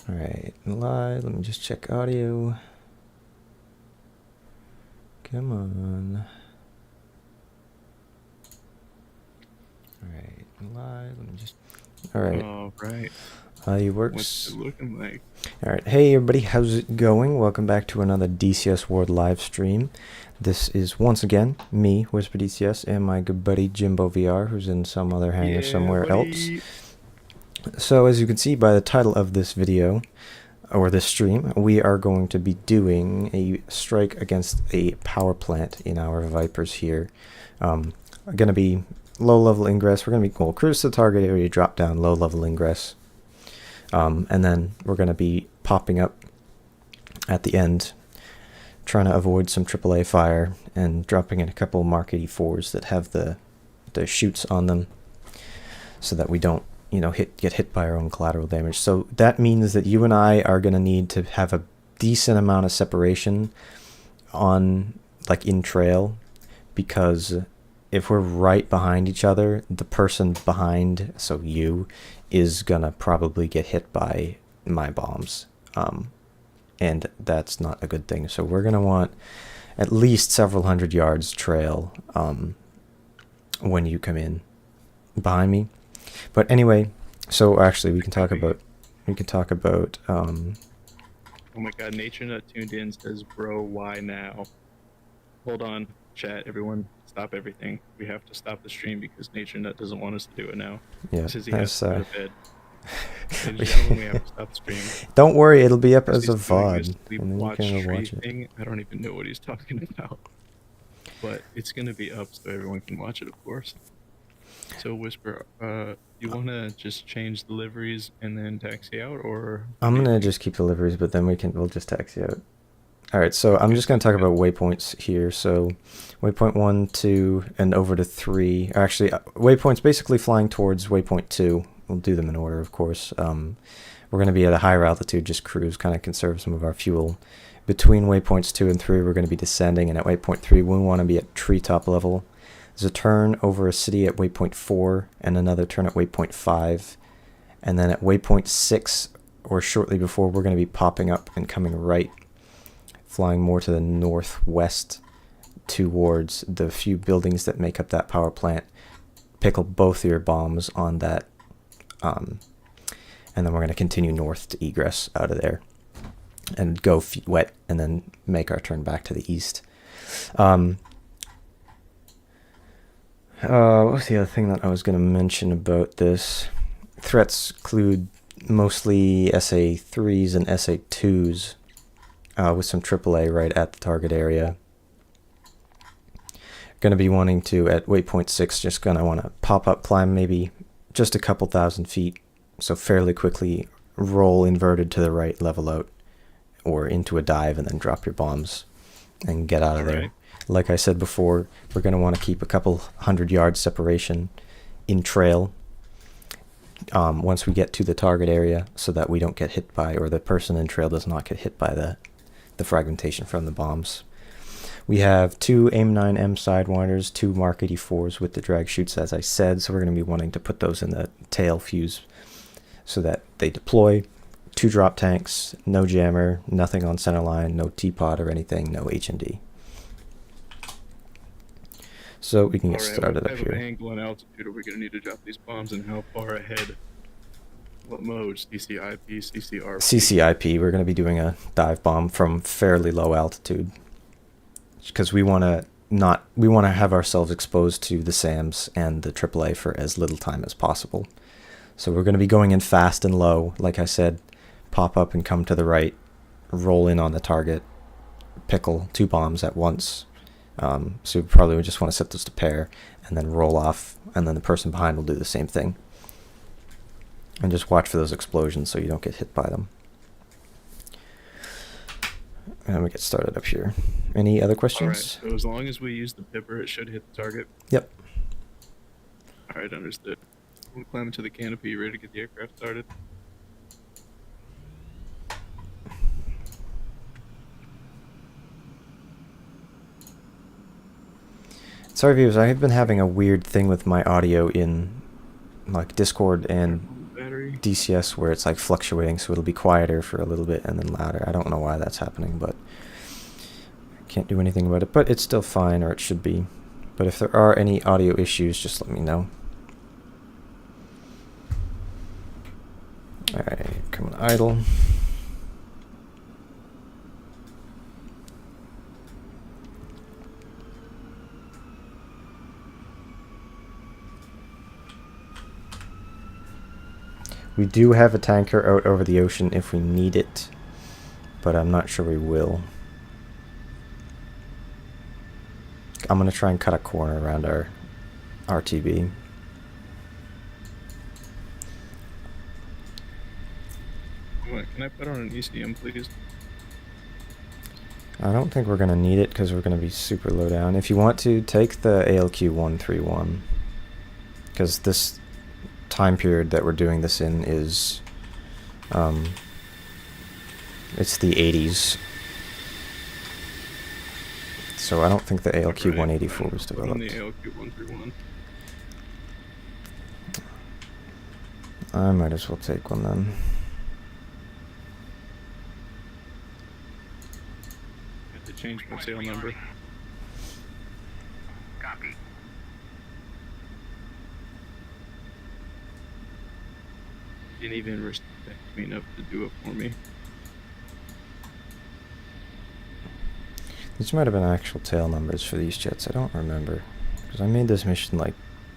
Alright, live. Let me just check audio. Come on. Alright, live. Let me just. Alright. Alright. Audio works. What's it looking like? Alright, hey everybody, how's it going? Welcome back to another DCS World live stream. This is once again me, Whisper DCS, and my good buddy JimboVR, who's in some other hangar somewhere else. So as you can see by the title of this video, or this stream, we are going to be doing a strike against a power plant in our Vipers here. Going to be low level ingress. We're going to be, we'll cruise to the target area, drop down, low level ingress. And then we're going to be popping up at the end, trying to avoid some AAA fire and dropping in a couple Mark 84s that have the chutes on them so that we don't, you know, get hit by our own collateral damage. So that means that you and I are going to need to have a decent amount of separation on, like, in trail, because if we're right behind each other, the person behind, so you, is gonna probably get hit by my bombs, and that's not a good thing. So we're gonna want at least several hundred yards trail when you come in behind me. But anyway, so actually we can talk about Oh my god, Nature Nut tuned in, says, bro, why now? Hold on, chat, everyone, stop everything. We have to stop the stream because Nature Nut doesn't want us to do it now. Yeah, says he has to go to bed. Ladies and gentlemen, we have to stop the stream. Don't worry, it'll be up as a He's VOD, and and then you can watch it. thing. I don't even know what he's talking about. But it's gonna be up so everyone can watch it, of course. So Whisper, you wanna just change the liveries and then taxi out, or? I'm gonna just keep the liveries, but then we'll just taxi out. Alright, so I'm just going to talk about waypoints here. So waypoint 1, 2, and over to 3. Actually, waypoints basically flying towards waypoint 2. We'll do them in order, of course. We're going to be at a higher altitude, just cruise, kind of conserve some of our fuel. Between waypoints 2 and 3, we're going to be descending, and at waypoint 3, we want to be at treetop level. There's a turn over a city at waypoint 4, and another turn at waypoint 5. And then at waypoint 6, or shortly before, we're going to be popping up and coming right, flying more to the northwest towards the few buildings that make up that power plant. Pickle both of your bombs on that, and then we're going to continue north to egress out of there and go feet wet, and then make our turn back to the east. What was the other thing that I was going to mention about this? Threats include mostly SA3s and SA2s. With some AAA right at the target area. Going to be wanting to, at waypoint 6, just going to want to pop up, climb maybe just a couple thousand feet, so fairly quickly roll inverted to the right, level out, or into a dive, and then drop your bombs and get out of there. Like I said before, we're going to want to keep a couple hundred yards separation in trail once we get to the target area, so that we don't get hit by, or the person in trail does not get hit by the fragmentation from the bombs. We have 2 AIM-9M Sidewinders, 2 Mark 84s with the drag chutes, as I said, so we're going to be wanting to put those in the tail fuse so that they deploy. 2 drop tanks, no jammer, nothing on center line, no T-pod or anything, no HND. So we can get started up here. What angle and altitude are we going to need to drop these bombs, and how far ahead? What modes? DCIP, CCRP? CCIP. We're going to be doing a dive bomb from fairly low altitude, because we want to have ourselves exposed to the SAMs and the AAA for as little time as possible. So we're going to be going in fast and low. Like I said, pop up and come to the right, roll in on the target, pickle 2 bombs at once. So we probably would just want to set those to pair, and then roll off, and then the person behind will do the same thing. And just watch for those explosions so you don't get hit by them. And we get started up here. Any other questions? Alright, so as long as we use the pipper, it should hit the target? Yep. Alright, understood. We'll climb into the canopy, ready to get the aircraft started? Sorry viewers, I have been having a weird thing with my audio in like Discord and DCS where it's like fluctuating, so it'll be quieter for a little bit and then louder. I don't know why that's happening, but I can't do anything about it. But it's still fine, or it should be. But if there are any audio issues, just let me know. Alright, come on, idle. We do have a tanker out over the ocean if we need it, but I'm not sure we will. I'm going to try and cut a corner around our RTB. Can I put on an ECM, please? I don't think we're going to need it because we're going to be super low down. If you want to, take the ALQ 131, because this time period that we're doing this in is it's the 80s, so I don't think the ALQ 184 was developed. On the ALQ 131. I might as well take one then. Have to change my serial number. Copy. Didn't even respect me enough to do it for me. These might have been actual tail numbers for these jets. I don't remember, because I made this mission like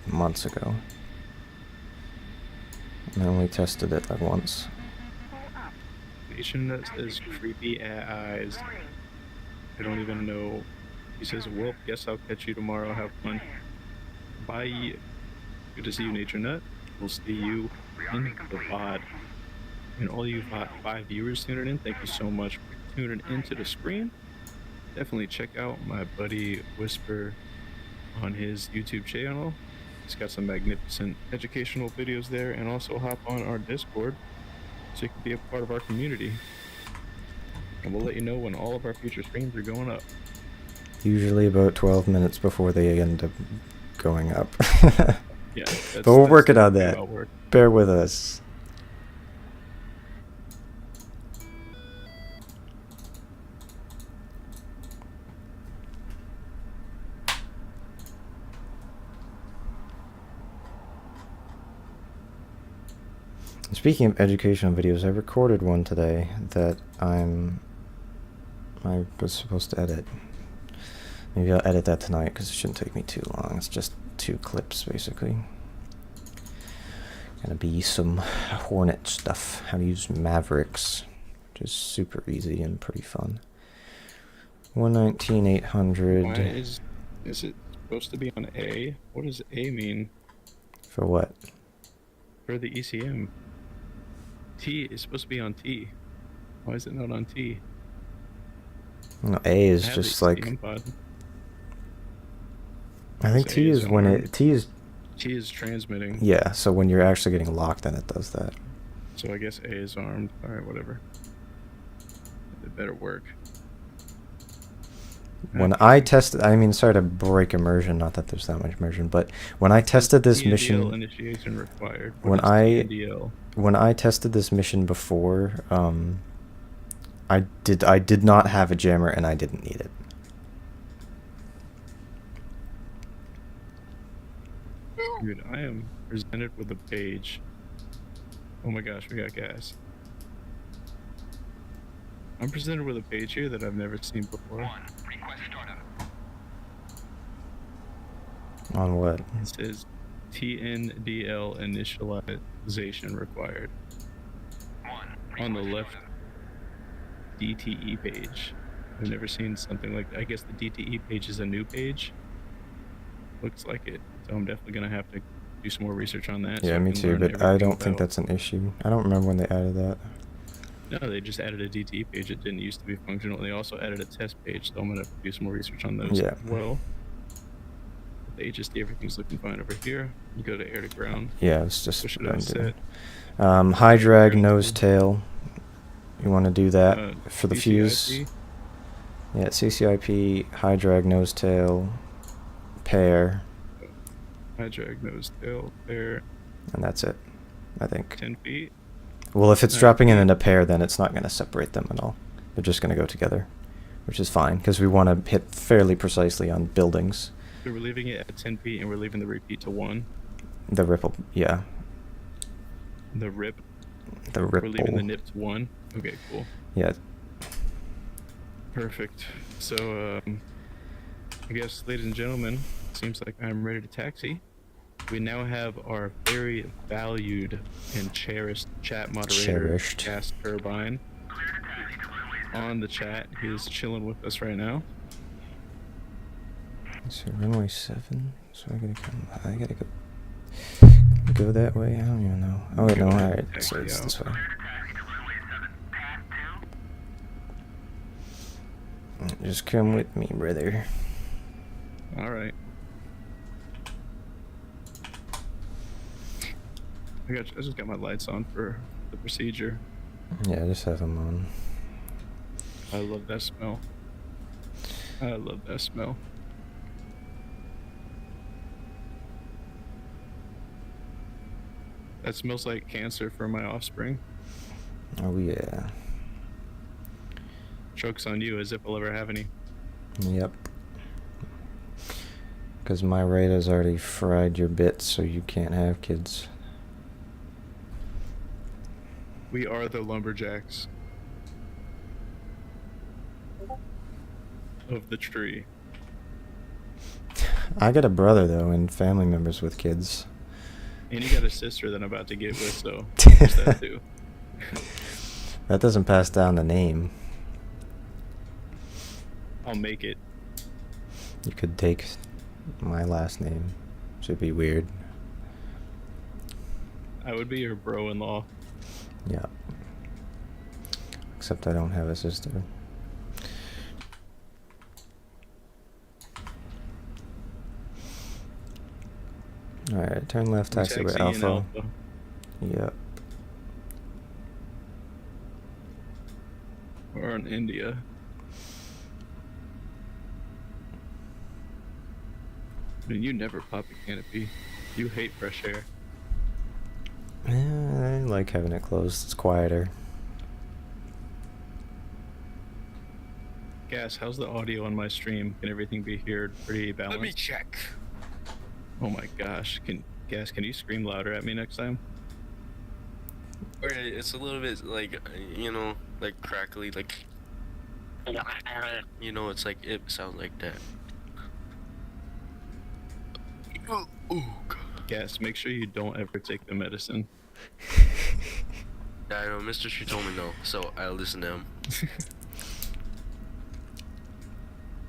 months ago. And I only tested it like once. Nation that says creepy eyes. I don't even know. He says, well, guess I'll catch you tomorrow. Have fun. Bye. Good to see you, Nature Nut. We'll see you in the VOD. And all you VOD viewers tuning in, thank you so much for tuning into the stream. Definitely check out my buddy Whisper on his YouTube channel. He's got some magnificent educational videos there, and also hop on our Discord so you can be a part of our community. And we'll let you know when all of our future streams are going up. Usually about 12 minutes before they end up going up. Yeah, but we're working on that. Work. Bear with us. Speaking of educational videos, I recorded one today that I was supposed to edit. Maybe I'll edit that tonight because it shouldn't take me too long. It's just 2 clips basically. Gonna be some Hornet stuff. How to use Mavericks, which is super easy and pretty fun. 119,800. Why is it supposed to be on A? What does A mean? For what? For the ECM. T is supposed to be on T. Why is it not on T? No, A is just like. I think T is when it T is transmitting. Yeah, so when you're actually getting locked, then it does that. So I guess A is armed. All right, whatever. It better work. When I tested, I mean, sorry to break immersion, not that there's that much immersion, but when I tested this mission, initiation required. When I tested this mission before, I did not have a jammer and I didn't need it. Dude, I am presented with a page. Oh my gosh, we got gas. I'm presented with a page here that I've never seen before. On what? It says TNDL initialization required. On the left DTE page. I've never seen something like that. I guess the DTE page is a new page. Looks like it. So I'm definitely going to have to do some more research on that. Yeah, so me too, but I don't think that's an issue. I don't remember when they added that. No, they just added a DTE page. It didn't used to be functional. They also added a test page, so I'm going to do some more research on those as well. The HSD, everything's looking fine over here. You go to air to ground. Yeah, it's just what should I set? High drag, nose tail. You want to do that for the CCIP? fuse. Yeah, CCIP, high drag, nose tail, pair. High drag, nose tail, pair. And that's it. I think. 10 feet. Well, if it's 9 dropping in feet. a pair, then it's not going to separate them at all. They're just going to go together, which is fine, because we want to hit fairly precisely on buildings. So we're leaving it at 10 feet, and we're leaving the repeat to 1. The ripple, yeah. The rip. The ripple. We're leaving the nip to 1. Okay, cool. Yeah. Perfect. So, I guess, ladies and gentlemen, seems like I'm ready to taxi. We now have our very valued and cherished chat moderator, Gas Turbine, on the chat. He is chilling with us right now. So runway 7. So I gotta go that way. I don't even know. Oh wait, no. All right. So it's this way. Just come with me, brother. All right. I just got my lights on for the procedure. Yeah, just have them on. I love that smell. I love that smell. That smells like cancer for my offspring. Oh yeah. Joke's on you, as if I'll ever have any. Yep. Because my radar's already fried your bits, so you can't have kids. We are the lumberjacks of the tree. I got a brother though, and family members with kids. And you got a sister that I'm about to get with, so there's that too. That doesn't pass down the name. I'll make it. You could take my last name. Should be weird. I would be your bro-in-law. Yeah. Except I don't have a sister. Alright, turn left, taxiway Alpha. Yep. Or in India. I mean, you never pop a canopy. You hate fresh air. Yeah, I like having it closed. It's quieter. Gas, how's the audio on my stream? Can everything be heard pretty balanced? Let me check. Oh my gosh. Gas, can you scream louder at me next time? Okay, it's a little bit like, you know, like crackly, like, you know, it's like, it sounds like that. Oh, God. Gas, make sure you don't ever take the medicine. I know, Mr. Tree told me no, so I'll listen to him.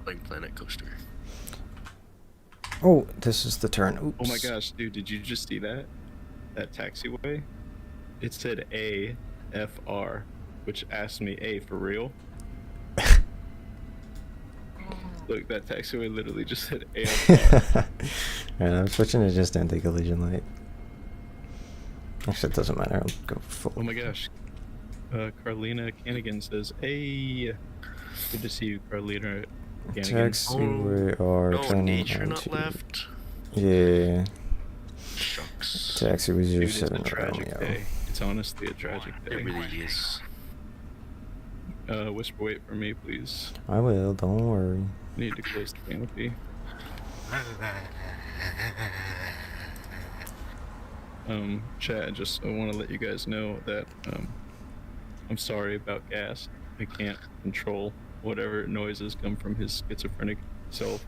Like Planet Coaster. Oh, this is the turn. Oops. Oh my gosh, dude, did you just see that? That taxiway? It said AFR, which asked me, A, for real? Look, that taxiway literally just said AFR. Alright, I'm switching to just anti-collision light. Actually, it doesn't matter. I'll go full. Oh my gosh. Carlina Canigan says, hey. Good to see you, Carlina Canigan. Taxiway R. No, turning nature not onto- left. Yeah. Shucks. Taxiway Dude, it's 07 a tragic Romeo. day. It's honestly a tragic day. It really is. Whisper, wait for me, please. I will, don't worry. I need to close the canopy. Chat, I want to let you guys know that, I'm sorry about Gas. I can't control whatever noises come from his schizophrenic self.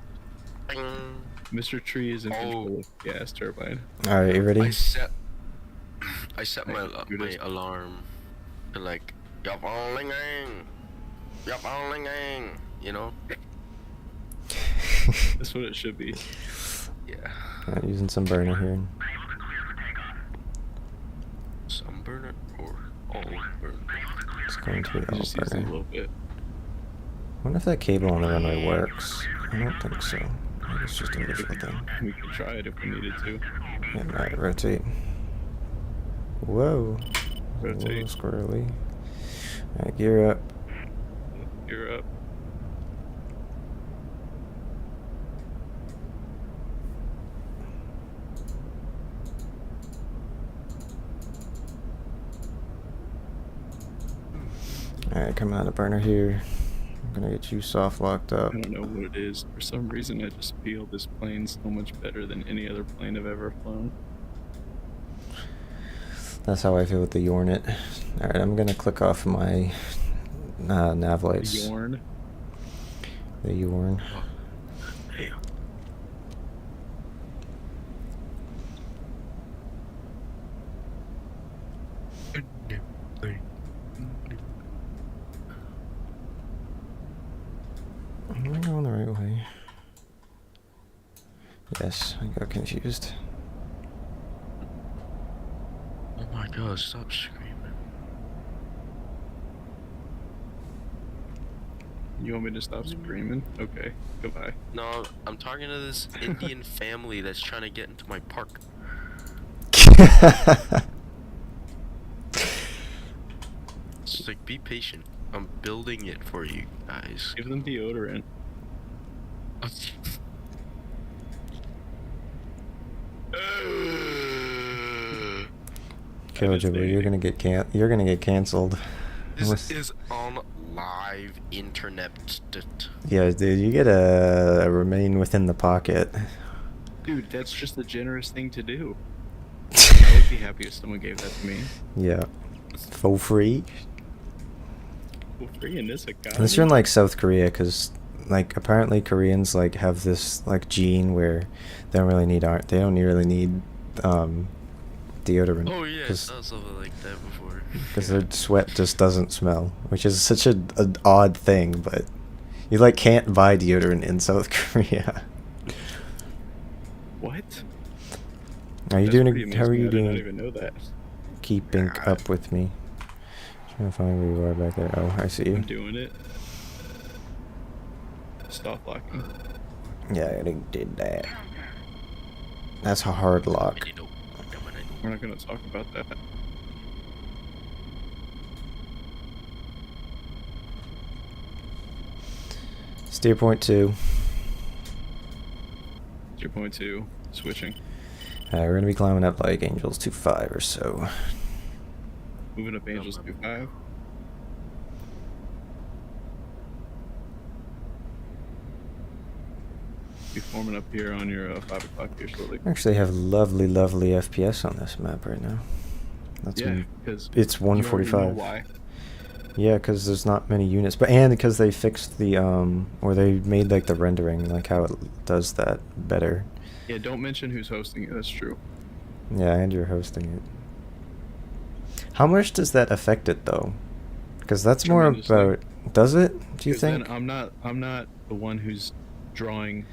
Mr. Tree is in control of Gas Turbine. Alright, you ready? I set my Judas. alarm to like, yup, you know? That's what it should be. Yeah. Alright, using some burner here. Some burner or all burner? It's going to be all Just use it a burner. little bit. I wonder if that cable on the runway works. I don't think so. I think it's just a visual thing. We could try it if we needed to. Yeah, alright, rotate. Whoa. Rotate. Whoa, squirrely. Alright, gear up. You're up. Alright, coming out of burner here. I'm gonna get you soft locked up. I don't know what it is. For some reason, I just feel this plane so much better than any other plane I've ever flown. That's how I feel with the Yornet. Alright, I'm gonna click off my nav lights. Yorn. The Yorn. Hey. Am I going the right way? Yes, I got confused. Oh my god, stop screaming. You want me to stop screaming? Okay, goodbye. No, I'm talking to this Indian family that's trying to get into my park. It's like, be patient. I'm building it for you guys. Give them deodorant. Kill Jimbo, you're gonna get canceled. This is on live internet. Yeah, dude, you get a remain within the pocket. Dude, that's just a generous thing to do. I would be happy if someone gave that to me. Yeah, for free. For free in this economy. Unless you're in like South Korea, because like apparently Koreans like have this like gene where they don't really need deodorant. Oh yeah, I saw something like that before. Because their sweat just doesn't smell, which is such an odd thing, but you like can't buy deodorant in South Korea. What? Are you That's doing? pretty How are you amazing. I doing? didn't even know that. Keeping up with me. Trying to find where you are back there. Oh, I see you. I'm doing it. Stop locking. Yeah, I already did that. That's a hard lock. We're not gonna talk about that. Steer point 2. 0.2. Switching. We're gonna be climbing up like Angels 2-5 or so. Moving up Angels 2-5. Be forming up here on your 5 o'clock here shortly. Actually have lovely FPS on this map right now. That's Yeah, because it's 145. Why? Yeah, because there's not many units, and because they fixed the or they made like the rendering, like how it does that better. Yeah, don't mention who's hosting it. That's true. Yeah, and you're hosting it. How much does that affect it though? Because that's more about. Does it? Do you think? Then I'm not the one who's drawing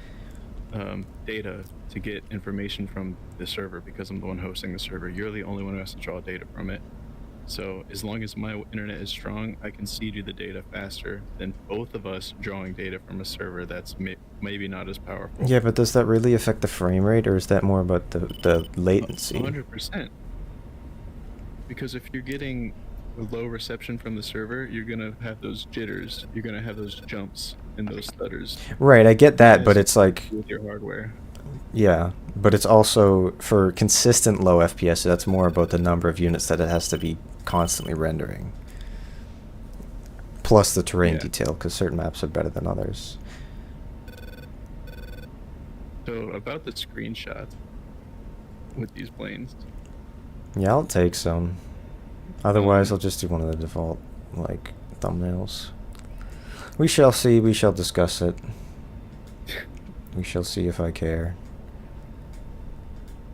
data to get information from the server because I'm the one hosting the server. You're the only one who has to draw data from it. So as long as my internet is strong, I can seed you the data faster than both of us drawing data from a server that's maybe not as powerful. Yeah, but does that really affect the frame rate, or is that more about the latency? 100%. Because if you're getting a low reception from the server, you're gonna have those jitters. You're gonna have those jumps and those stutters. Right, I get that, but it's like with your hardware. Yeah, but it's also for consistent low FPS. That's more about the number of units that it has to be constantly rendering, plus the terrain detail, because certain maps are better than others. So about the screenshot with these planes. Yeah, I'll take some. Otherwise, I'll just do one of the default like thumbnails. We shall see. We shall discuss it. We shall see if I care.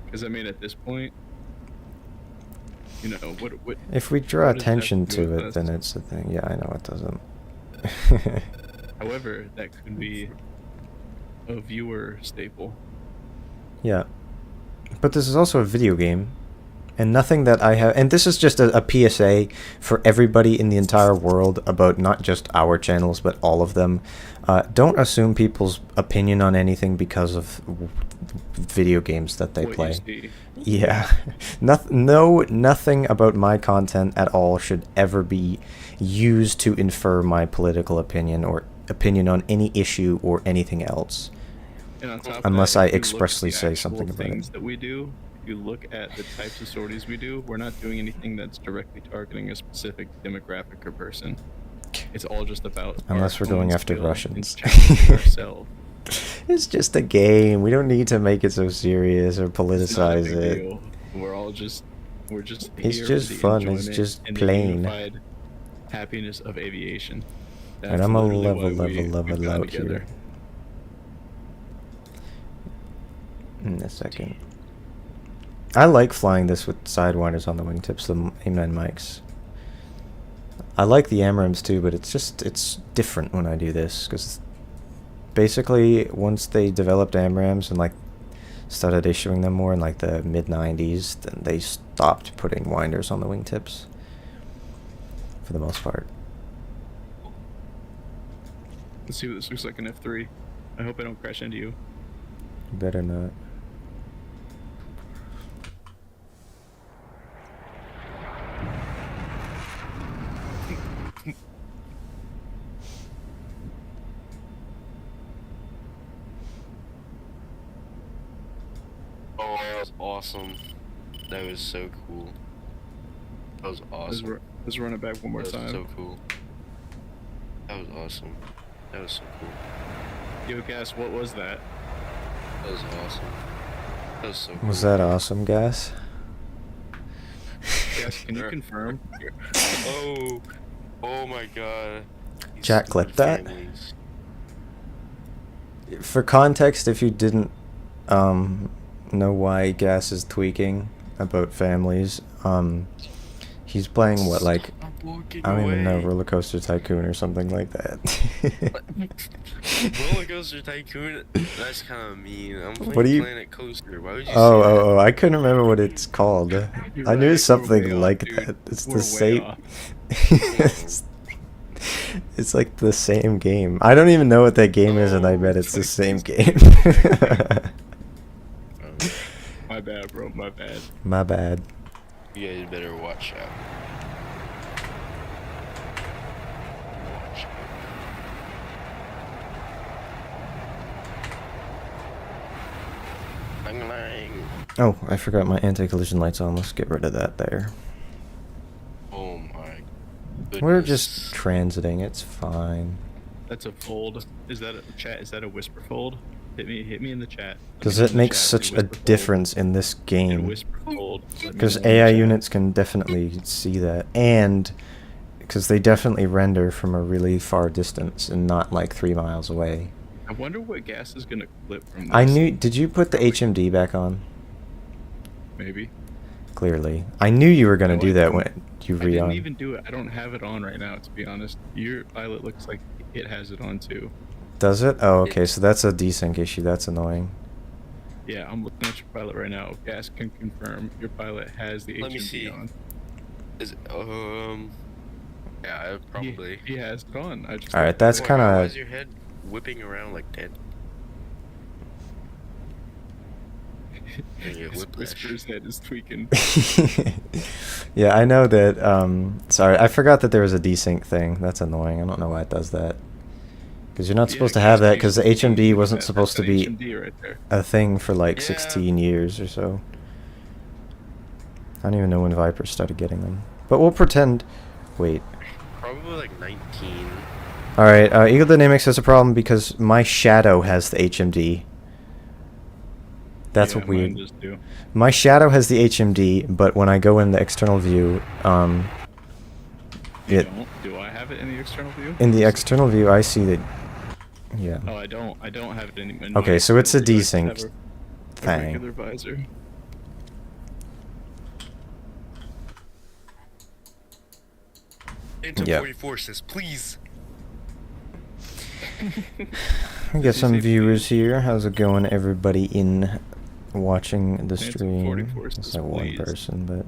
Because I mean, at this point, you know what? If we draw what does that attention have to do to with it, us? then it's a thing. Yeah, I know it doesn't. However, that could be a viewer staple. Yeah, but this is also a video game, and nothing that I have. And this is just a PSA for everybody in the entire world about not just our channels, but all of them. Don't assume people's opinion on anything because of video games that they play. Yeah, nothing about my content at all should ever be used to infer my political opinion or opinion on any issue or anything else. And on top of unless that, I if you look at expressly the say actual something about things it. that we do, if you look at the types of sorties we do, we're not doing anything that's directly targeting a specific demographic or person. It's all just about Unless our we're going own after skill and Russians. challenging ourselves. It's just a game. We don't need to make it so serious or It's not a politicize big it. deal. We're just It's here just for the fun. It's enjoyment just and the plain. unified happiness of aviation. And I'm a literally level why we've gotten out together. here. In a second. I like flying this with sidewinders on the wingtips, the A9 mics. I like the AMRAMs too, but it's different when I do this, because basically once they developed AMRAMs and like started issuing them more in like the mid-90s, then they stopped putting winders on the wingtips for the most part. Let's see what this looks like in F3. I hope I don't crash into you. Better not. Oh, that was awesome. That was so cool. That was awesome. Let's run it back one more That was time. so cool. That was awesome. That was so cool. Yo, Gas, what was that? That was awesome. That was so cool. Was that awesome, guys? Gas, can you confirm? Oh, oh my god. These Chat, clip stupid that. families. For context, if you didn't know why Gas is tweaking about families, he's playing what, like, Stop walking I don't even know, away. Roller Coaster Tycoon or something like that. Roller Coaster Tycoon? That's kind of mean. I'm playing What do you- Planet Coaster. Why would you Oh, say that? oh, I couldn't remember what it's called. You're I knew right, we're something way off, like dude. that. It's We're the way same. off. It's like the same game. I don't even know what that game is, and I bet Oh, it's the it's same like game. My bad, bro. My bad. My bad. You guys better watch out. Watch out. Lang. Oh, I forgot my anti-collision lights on. Let's get rid of that there. Oh my goodness. We're just transiting. It's fine. That's a fold. Is that a chat? Is that a whisper fold? Hit me in the chat. Let me Because know it in the makes chat, such say a whisper fold difference in this and game. whisper fold. Let me Because know in the AI chat. units can definitely see that, and because they definitely render from a really far distance and not like 3 miles away. I wonder what Gas is gonna clip from this. I knew. Did you put the HMD back on? Maybe. Clearly, I knew you were gonna No, do I that didn't. when you I didn't re-on. even do it. I don't have it on right now, to be honest. Your pilot looks like it has it on too. Does it? Oh, okay. So that's a desync issue. That's annoying. Yeah, I'm looking at your pilot right now. Gas can confirm your pilot has the Let me HMD see. on. Is yeah, probably. He has it on. I just All right, that's Oh my kind God, why of. is your head whipping around like that? Yeah, His whiplash. Whisper's head is tweaking. Yeah, I know that. Sorry, I forgot that there was a desync thing. That's annoying. I don't know why it does that. Because you're not supposed to have that. Because the HMD wasn't supposed to be HMD right there. a thing for like Yeah. 16 years or so. I don't even know when Vipers started getting them. But we'll pretend. Wait. Probably like 19. Alright, Eagle Dynamics has a problem because my shadow has the HMD. That's Yeah, what weird. mine does too. My shadow has the HMD, but when I go in the external view, You it don't? Do I have it in the external view? in the external view I see that. Yeah. Oh, I don't. I don't have it in. Okay, so it's a external view. I desync just have a thing. regular visor. Into Yep. 44 says, please. We got some CCP. viewers here. How's it going, everybody in watching the Phantom stream? 44 It's says like one please. person, but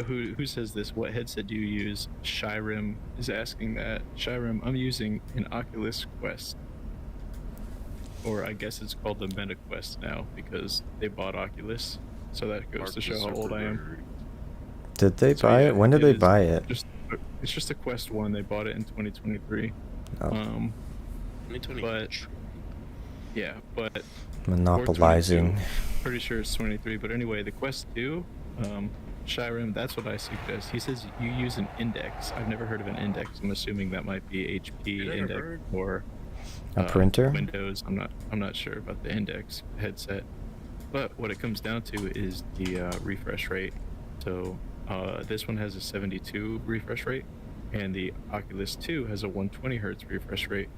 Who says this? What headset do you use? Shyrim is asking that. Shyrim, I'm using an Oculus Quest. Or I guess it's called the Meta Quest now because they bought Oculus. So that goes to show how old I am. did they So, buy yeah, it? When did they is buy it? It's just a Quest 1. They bought it in 2023. Oh, 2020. But yeah, but or monopolizing. 22. Pretty sure it's 23. But anyway, the Quest 2, Shyrim, that's what I suggest. He says you use an index. I've never heard of an index. I'm assuming that might be HP never index heard? or A printer? Windows. I'm not sure about the index headset. But what it comes down to is the refresh rate. So this one has a 72 refresh rate, and the Oculus 2 has a 120 hertz refresh rate,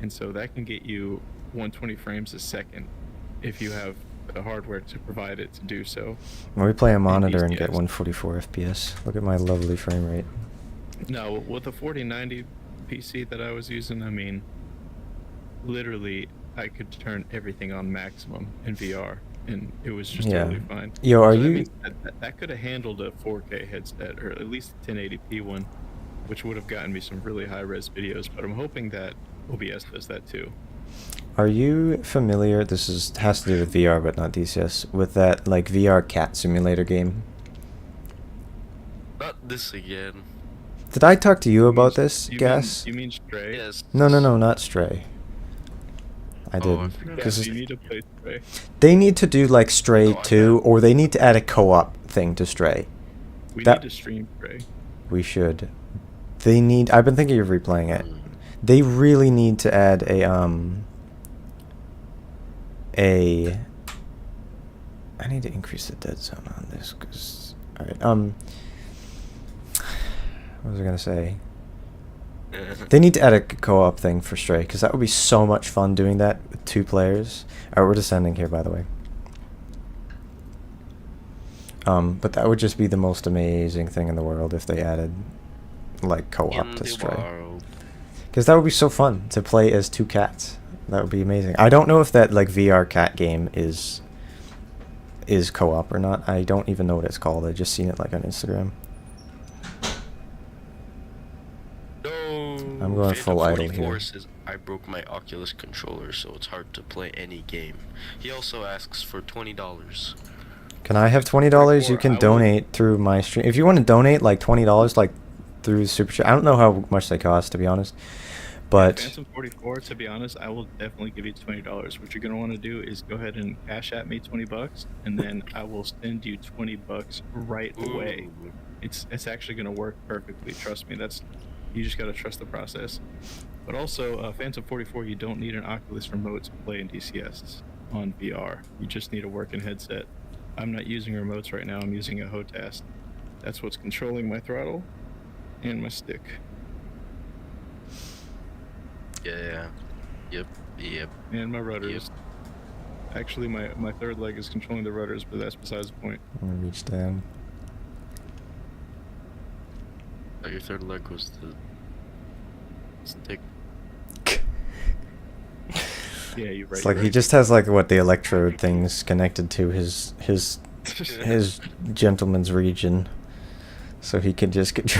and so that can get you 120 frames a second if you have the hardware to provide it to do so. When we play a monitor and get DCS. 144 FPS. Look at my lovely frame rate. No, with the 4090 PC that I was using, I mean, literally, I could turn everything on maximum in VR, and it was just Yeah. totally fine. Yo, are So that you... means that could have handled a 4K headset, or at least a 1080p one, which would have gotten me some really high-res videos, but I'm hoping that OBS does that too. Are you familiar, has to do with VR but not DCS, with that like VR cat simulator game? Not this again. Did I talk to you about mean- this, you Gas? Mean, you mean Stray? Yes. No, not Stray. I Oh, I didn't. forgot. Yeah, 'Cause you need to play Stray. they need to do like Stray No, I 2, have. or they need to add a co-op thing to Stray. We That- need to stream Stray. We should. They need... I've been thinking of replaying it. Mm. They really need to add a I need to increase the dead zone on this, cause... Alright, what was I gonna say? They need to add a co-op thing for Stray, because that would be so much fun doing that with 2 players. Alright, we're descending here, by the way. But that would just be the most amazing thing in the world if they added, like, co-op In to the Stray. world. Because that would be so fun to play as 2 cats. That would be amazing. I don't know if that like VR cat game is co-op or not. I don't even know what it's called. I just seen it like on Instagram. No. I'm going full idle 44 here. says I broke my Oculus controller, so it's hard to play any game. He also asks for $20. Can I have $20? You I can will- donate through my stream. If you want to donate like $20, like through Super Chat. I don't know how much they cost, to be honest. But Phantom 44, to be honest, I will definitely give you $20. What you're gonna want to do is go ahead and cash at me $20, and then I will send you $20 right away. Ooh. It's actually gonna work perfectly. Trust me. You just gotta trust the process. But also, Phantom 44, you don't need an Oculus remote to play in DCS on VR. You just need a working headset. I'm not using remotes right now. I'm using a HOTAS. That's what's controlling my throttle and my stick. Yeah. Yep. And my rudders. Actually, my third leg is controlling the rudders, but that's besides the point. I'm gonna reach down. Oh, your third leg was the stick. Yeah, you're right. It's like you're he right. just has like what the electrode things connected to his gentleman's region, so he can just get.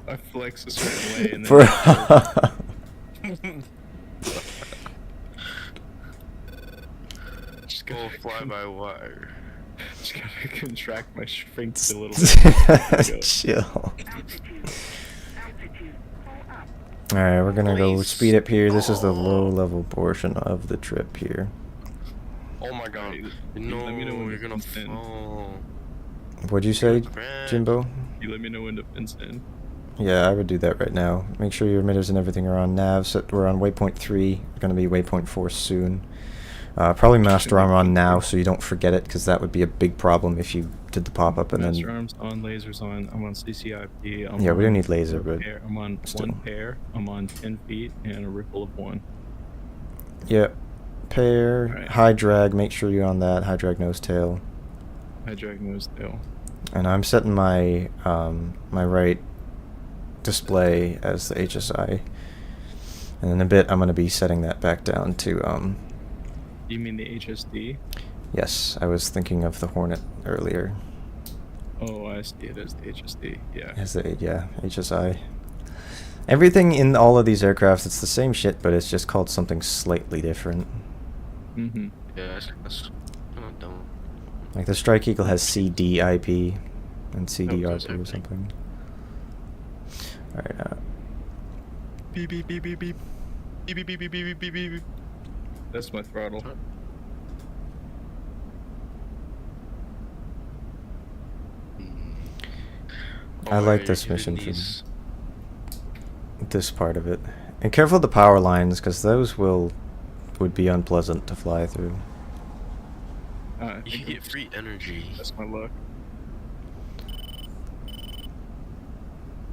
I flex a certain way and then For just Oh, gotta, fly by wire. just gotta contract my sphincter a little bit. Chill. Alright, we're gonna go Nice. speed up here. This is the low level portion of the trip here. Oh my god. Alright, No, let me know when you're to gonna fence in. fall. What'd you say, Crash. Jimbo? You let me know when to fence in. Yeah, I would do that right now. Make sure your emitters and everything are on nav. So we're on waypoint 3. We're gonna be waypoint 4 soon. Probably master armor on now, so you don't forget it, because that would be a big problem if you did the pop-up and Master then... arms on, lasers on. I'm on CCIP. I'm Yeah, we don't on need laser, but pair. I'm on still. 1 pair. I'm on 10 feet and a ripple of 1. Yep. Pair, Alright. high drag, make sure you're on that. High drag nose tail. I drag nose tail. And I'm setting my my right display as the HSI. And in a bit, I'm going to be setting that back down to... You mean the HSD? Yes, I was thinking of the Hornet earlier. Oh, I see it as the HSD. Yeah. As the, yeah, HSI. Everything in all of these aircrafts, it's the same shit, but it's just called something slightly different. Mm-hmm. Yeah, that's kind of dumb. Like the Strike Eagle has CDIP and does CDRP or everything. something. Alright, Beep beep beep beep beep. Beep beep beep beep beep beep beep beep. That's my throttle. I like this mission for this part of it. And careful of the power lines, because those would be unpleasant to fly through. You get free energy. That's my luck.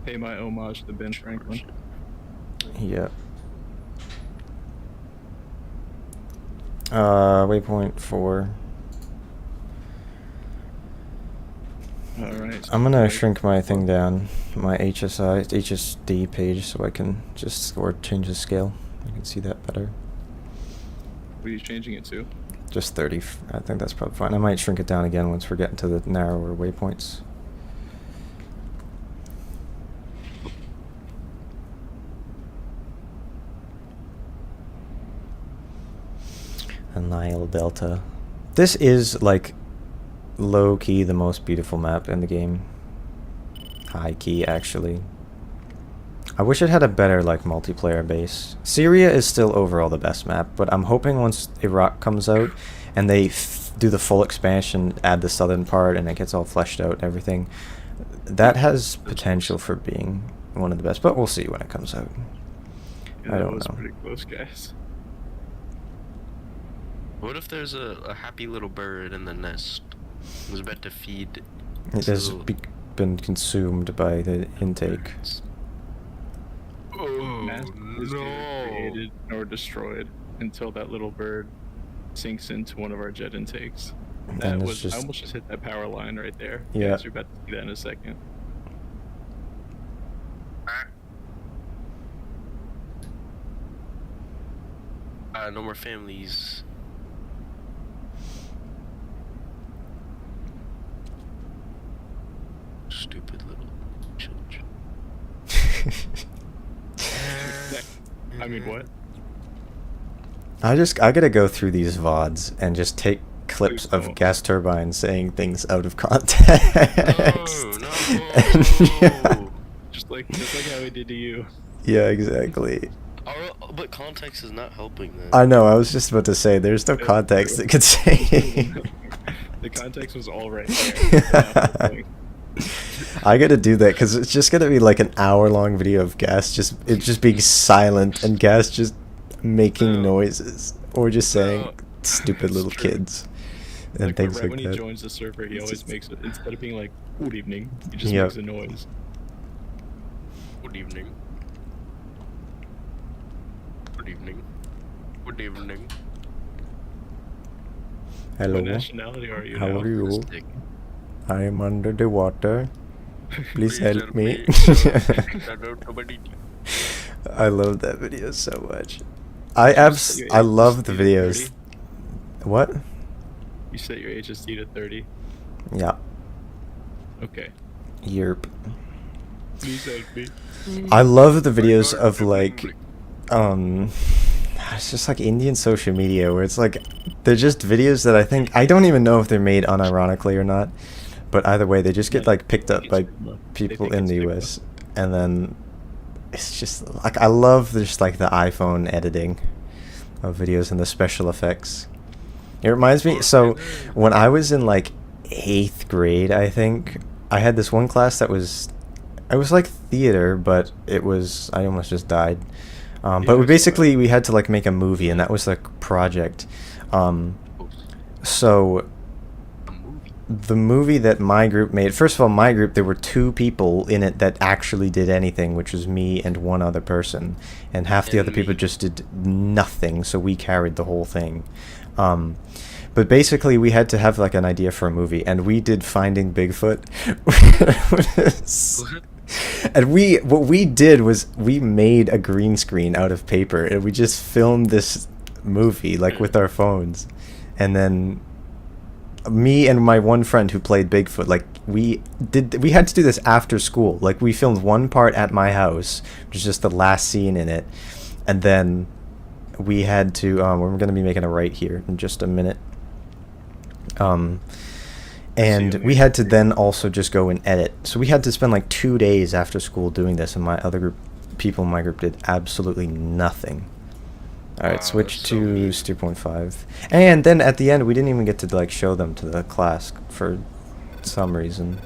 Pay my homage to Ben Franklin. Yep. Waypoint 4. Alright. I'm gonna shrink my thing down, my HSD page, so I can just change the scale. I can see that better. What are you changing it to? Just 30. I think that's probably fine. I might shrink it down again once we're getting to the narrower waypoints. Nile Delta. This is like low-key the most beautiful map in the game. High-key, actually. I wish it had a better like multiplayer base. Syria is still overall the best map, but I'm hoping once Iraq comes out and they do the full expansion, add the southern part, and it gets all fleshed out and everything, that has potential for being one of the best, but we'll see when it comes out. Yeah, I don't that was know. pretty close, guys. What if there's a happy little bird in the nest? It was meant to feed. It has So- been consumed by the intake. Oh Mass is neither created nor destroyed until that little bird sinks into one of our jet intakes. That And it's was just, I almost just hit that power line right there. Yeah. Guys, you're about to see that in a second. No more families. Stupid little children. I mean, what? I gotta go through these VODs and just take clips Please of don't. gas turbines saying things out of context. No. Just like how he did to you. Yeah, exactly. But context is not helping then. I know, I was just about to say, there's no Yeah, context true. that could say. The context was all right there. I gotta do that, because it's just gonna be like an hour-long video of gas just being silent and gas just making No. noises. Or just saying No. stupid It's little true. kids. And Like, things right like when that. he joins the server, he always makes it, instead of being like, good evening, he just Yep. makes a noise. Good evening. Good evening. Good evening. Hello, What nationality are you how now? are you? Stick. I am under the water. Please help me. I love that video so much. I love the videos. What? You set your HSD to 30. Yeah. Okay. Yerp. Please help me. I love the videos of like it's just like Indian social media where it's like they're just videos that I don't even know if they're made unironically or not, but either way they just get like picked up by people in the US, and then it's just like I love just like the iPhone editing of videos and the special effects. It reminds me, so when I was in like 8th grade, I think I had this one class that it was like theater, but I almost just died. But we had to like make a movie, and that was the project. So the movie that my group made, first of all, my group, there were 2 people in it that actually did anything, which was me and one other person, and half the other people just did nothing, so we carried the whole thing. But basically we had to have like an idea for a movie, and we did Finding Bigfoot. And what we did was we made a green screen out of paper, and we just filmed this movie like with our phones. And then me and my one friend who played Bigfoot, like we had to do this after school. Like we filmed one part at my house, which is just the last scene in it, and then we had to we're going to be making a right here in just a minute. And we had to then also just go and edit. So we had to spend like 2 days after school doing this, and people in my group did absolutely nothing. Alright, Wow, switch that's so to mean. Steer Point 5. And then at the end, we didn't even get to like show them to the class for some reason.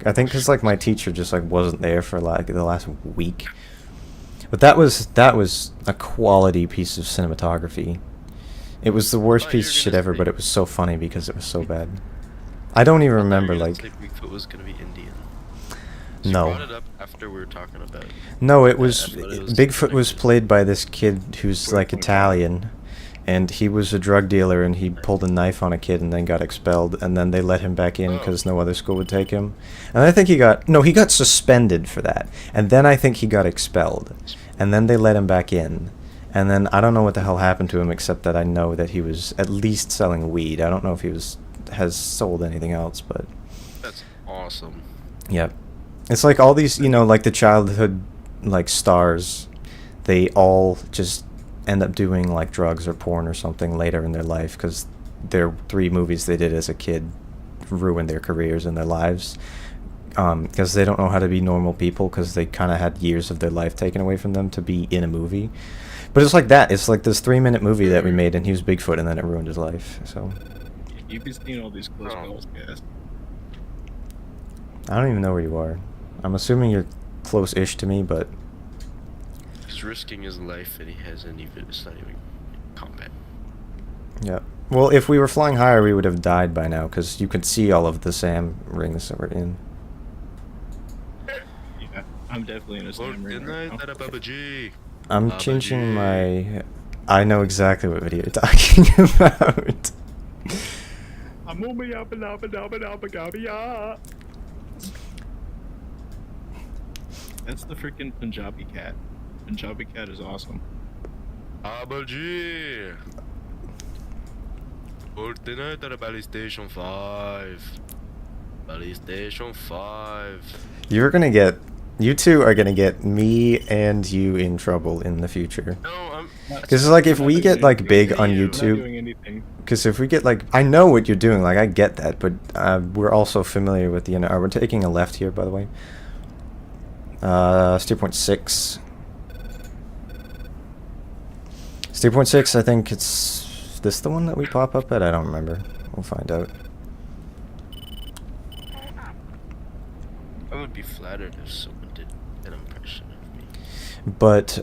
I think because like my teacher just like wasn't there for like the last week. But that was a quality piece of cinematography. It was the worst thought you piece of were shit gonna ever, say- but it was so funny because it was so bad. I don't even remember I thought you were like. gonna say Bigfoot was gonna be Indian. So No. You brought it up after we were talking about. No, it that. was I thought it was Bigfoot was connected. played by this kid who's like Wait. Italian, and he was a drug dealer, and he pulled a knife on a kid and then got expelled, and then they let him back in Oh. because no other school would take him. And I think he got suspended for that, and then I think he got expelled, and then they let him back in, and then I don't know what the hell happened to him except that I know that he was at least selling weed. I don't know if he has sold anything else, but That's awesome. yeah. It's like all these, like the childhood, like stars, they all just end up doing like drugs or porn or something later in their life because their 3 movies they did as a kid ruined their careers and their lives because they don't know how to be normal people because they kind of had years of their life taken away from them to be in a movie. But it's like that. It's like this 3-minute movie that we made and he was Bigfoot and then it ruined his life. So You've been seeing all these close Oh. calls, guys. I don't even know where you are. I'm assuming you're close-ish to me, but He's risking his life and he hasn't even. It's not even combat. yeah. Well, if we were flying higher, we would have died by now, because you could see all of the SAM rings that we're in. Yeah, I'm definitely in a Well, SAM ring good right night, now. Baba G. I'm Baba changing G. my... I know exactly what video you're talking about. That's the freaking Punjabi cat. Punjabi cat is awesome. Baba G. Fortnite at Bally Station 5. Bally Station 5. You're gonna get... You two are gonna get me and you in trouble in the future. No, I'm. Because it's like if I'm we not get doing like anything. big on I'm not I'm not YouTube... doing anything. Because if we get like... I know what you're doing, like I get that, but we're also familiar with the... we're taking a left here, by the way. Steer point 6. Steer point 6, I think it's... Is this the one that we pop up at? I don't remember. We'll find out. I would be flattered if someone did an impression of me. But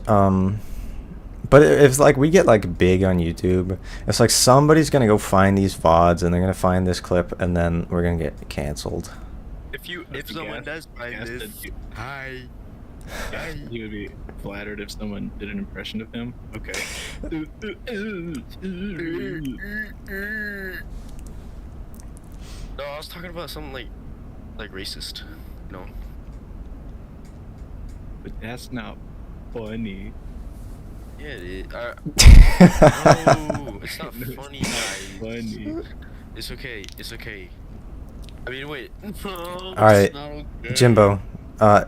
if like we get like big on YouTube, it's like somebody's gonna go find these VODs and they're gonna find this clip and then we're gonna get canceled. If someone does find guess this, that you- hi. Yeah, he would be flattered if someone did an impression of him. Okay. No, I was talking about something like racist. No. But that's not funny. Yeah, it, no, it's not No, it's funny, not guys. funny. It's okay. It's okay. I mean, wait. No, All right, it's not okay. Jimbo.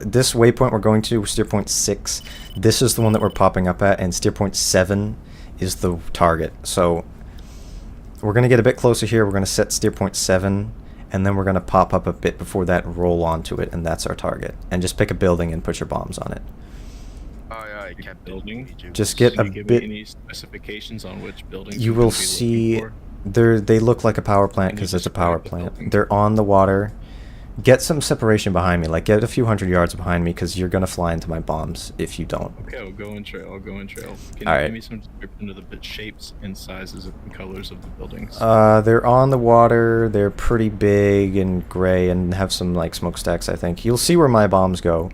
This waypoint we're going to, steer point 6. This is the one that we're popping up at, and steer point 7 is the target. So we're gonna get a bit closer here. We're gonna set steer point 7, and then we're gonna pop up a bit before that, roll onto it, and that's our target. And just pick a building and put your bombs on it. Aye, Captain. Building? Egypt. Just get Can a you give bit. me any specifications on which buildings You we're will gonna be looking see. for? They look like a power plant Can you because it's a power describe the building? plant. They're on the water. Get some separation behind me. Like get a few hundred yards behind me because you're gonna fly into my bombs if you don't. Okay, I'll go in trail. I'll go in trail. Can All you right. give me some description of the shapes and sizes and colors of the buildings? They're on the water. They're pretty big and gray and have some like smokestacks. I think you'll see where my bombs go.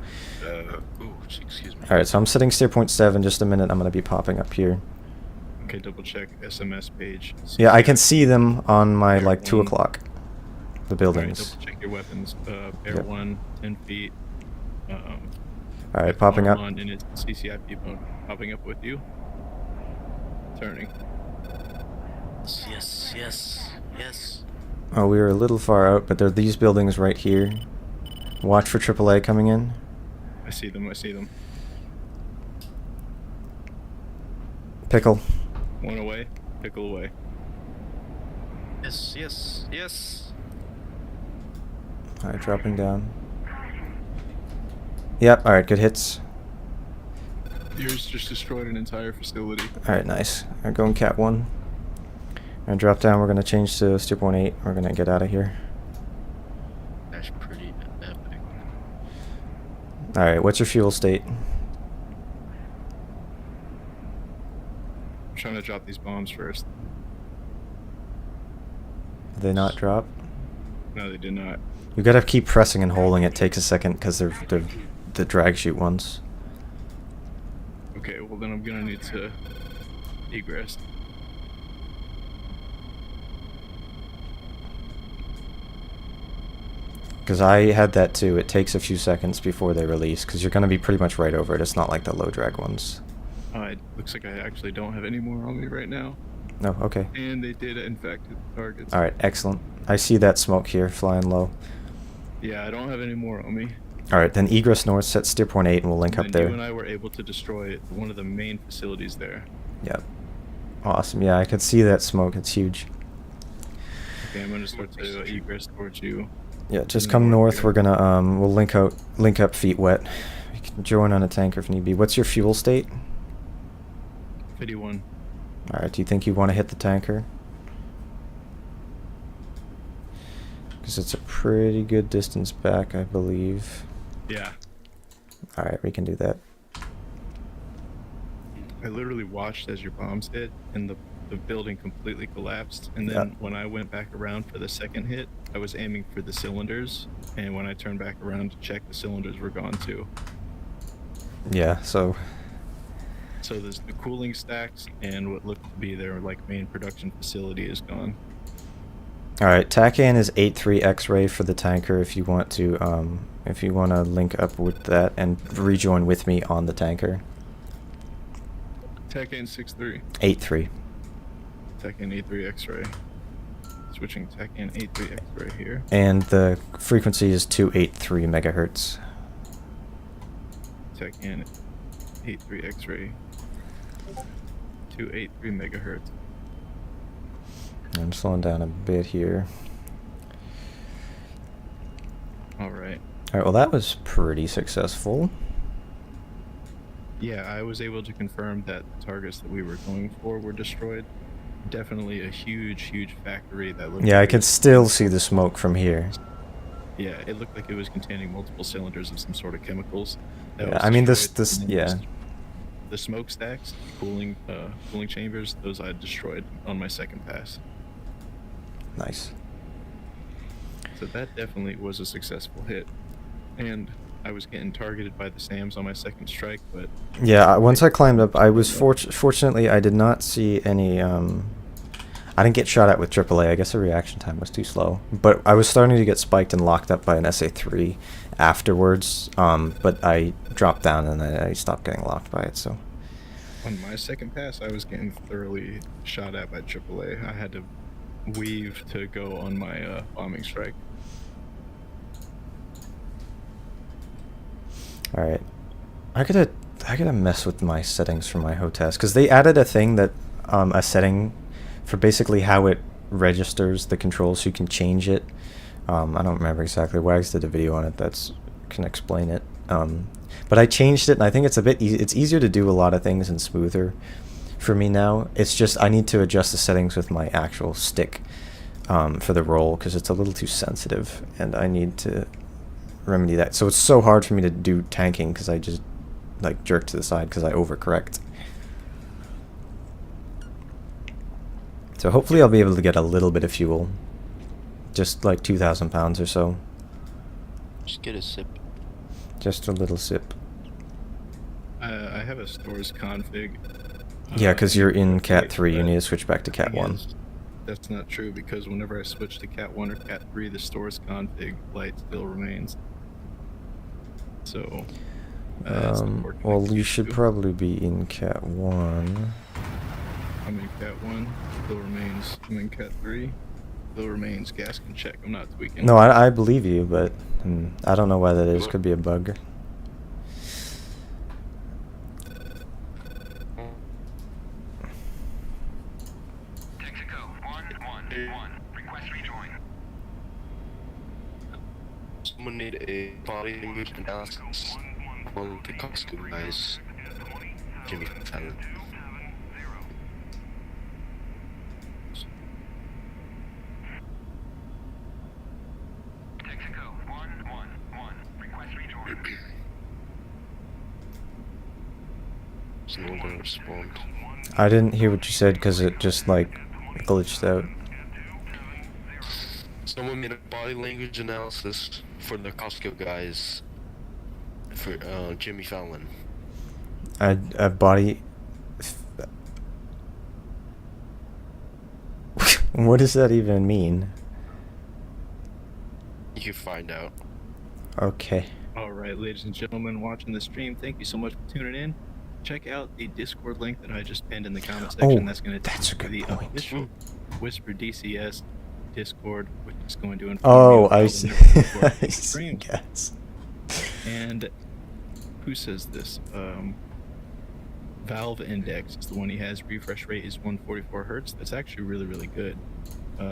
Ooh, excuse me. All right, so I'm setting steer point 7. Just a minute. I'm gonna be popping up here. Okay, double check SMS page. Yeah, I can see them on my Air like 2 one. o'clock. The Alright, buildings. double check your weapons. Air Yep. 1, 10 feet. All right, popping up. On in its CCIP mode. Popping up with you. Turning. Yes. Oh, we were a little far out, but there are these buildings right here. Watch for AAA coming in. I see them. I see them. Pickle. One away. Pickle away. Yes. Alright, dropping down. Yep, alright, good hits. Yours just destroyed an entire facility. Alright, nice. Alright, going Cat 1. Gonna drop down, we're gonna change to steer point 8. We're gonna get out of here. That's pretty epic. Alright, what's your fuel state? I'm trying to drop these bombs first. Did they not drop? No, they did not. You gotta keep pressing and holding. It takes a second because they're the drag chute ones. Okay, well then I'm gonna need to egress. Because I had that too. It takes a few seconds before they release because you're gonna be pretty much right over it. It's not like the low drag ones. It looks like I actually don't have any more on me right now. No, okay. And they did in fact hit the targets. Alright, excellent. I see that smoke here flying low. Yeah, I don't have any more on me. Alright, then egress north, set steer point 8, and we'll link And up then there. you and I were able to destroy one of the main facilities there. Yep. Awesome. Yeah, I can see that smoke. It's huge. Okay, I'm gonna start to egress towards you. Yeah, just come north. We're gonna we'll link up feet wet. We can join on a tanker if need be. What's your fuel state? 51. Alright, do you think you want to hit the tanker? Because it's a pretty good distance back, I believe. Yeah. Alright, we can do that. I literally watched as your bombs hit and the building completely collapsed. And then Yeah. when I went back around for the second hit, I was aiming for the cylinders. And when I turned back around to check, the cylinders were gone too. Yeah, so... So there's the cooling stacks and what looked to be their like main production facility is gone. Alright, TACAN is 8-3 X-ray for the tanker if you want to link up with that and rejoin with me on the tanker. TACAN 6-3. 8-3. TACAN 8-3 X-ray. Switching TACAN 8-3 X-ray here. And the frequency is 283 megahertz. TACAN 8-3 X-ray. 283 megahertz. I'm slowing down a bit here. Alright. Alright, well that was pretty successful. Yeah, I was able to confirm that the targets that we were going for were destroyed. Definitely a huge, huge factory that looked Yeah, I like it can was- still see the smoke from here. Yeah, it looked like it was containing multiple cylinders of some sort of chemicals. That Yeah, was I mean, destroyed, and then yeah. The smokestacks, cooling chambers, those I destroyed on my second pass. Nice. So that definitely was a successful hit. And I was getting targeted by the SAMs on my second strike, but Yeah, once I climbed up, I was fortunately I did not see any. I didn't get shot at with AAA. I guess the reaction time was too slow. But I was starting to get spiked and locked up by an SA3 afterwards. But I dropped down and I stopped getting locked by it. So. on my second pass, I was getting thoroughly shot at by AAA. I had to weave to go on my bombing strike. All right, I gotta mess with my settings for my HOTAS because they added a thing that a setting for basically how it registers the controls, so you can change it. I don't remember exactly. Wags did a video on it that's can explain it. But I changed it, and I think it's a bit it's easier to do a lot of things and smoother for me now. It's just I need to adjust the settings with my actual stick for the roll because it's a little too sensitive, and I need to remedy that. So it's so hard for me to do tanking because I just like jerk to the side because I overcorrect. So hopefully I'll be able to get a little bit of fuel, just like 2,000 pounds or so. Just get a sip. Just a little sip. I have a stores config. Yeah, because you're in Cat 3, you but need to switch back to Cat thing 1. is, that's not true because whenever I switch to Cat 1 or Cat 3, the stores config light still remains. So, it's not working Well, like you it should do. probably be in Cat 1. I'm in Cat 1, still remains. I'm in Cat 3, still remains. Gas can check, I'm not tweaking. No, I believe you, but I don't know why that is. Could be a bug. Texaco 111. Request rejoin. Someone need a body image analysis on the costume guys. Jimmy Fallon. Texaco 111. Request rejoin. Is no one gonna respond? I didn't hear what you said because it just like glitched out. Someone made a body language analysis for the Costco guys for Jimmy Fallon. A body. What does that even mean? You can find out. Okay. All right, ladies and gentlemen watching the stream, thank you so much for tuning in. Check out the Discord link that I just pinned in the comment section. Oh, That's going to that's a take you good to the point. official Whisper DCS Discord, which is going to inform Oh, you of I all the see. new Discord I see. streams. Yes. And who says this? Valve Index is the one he has. Refresh rate is 144 hertz. That's actually really, really good.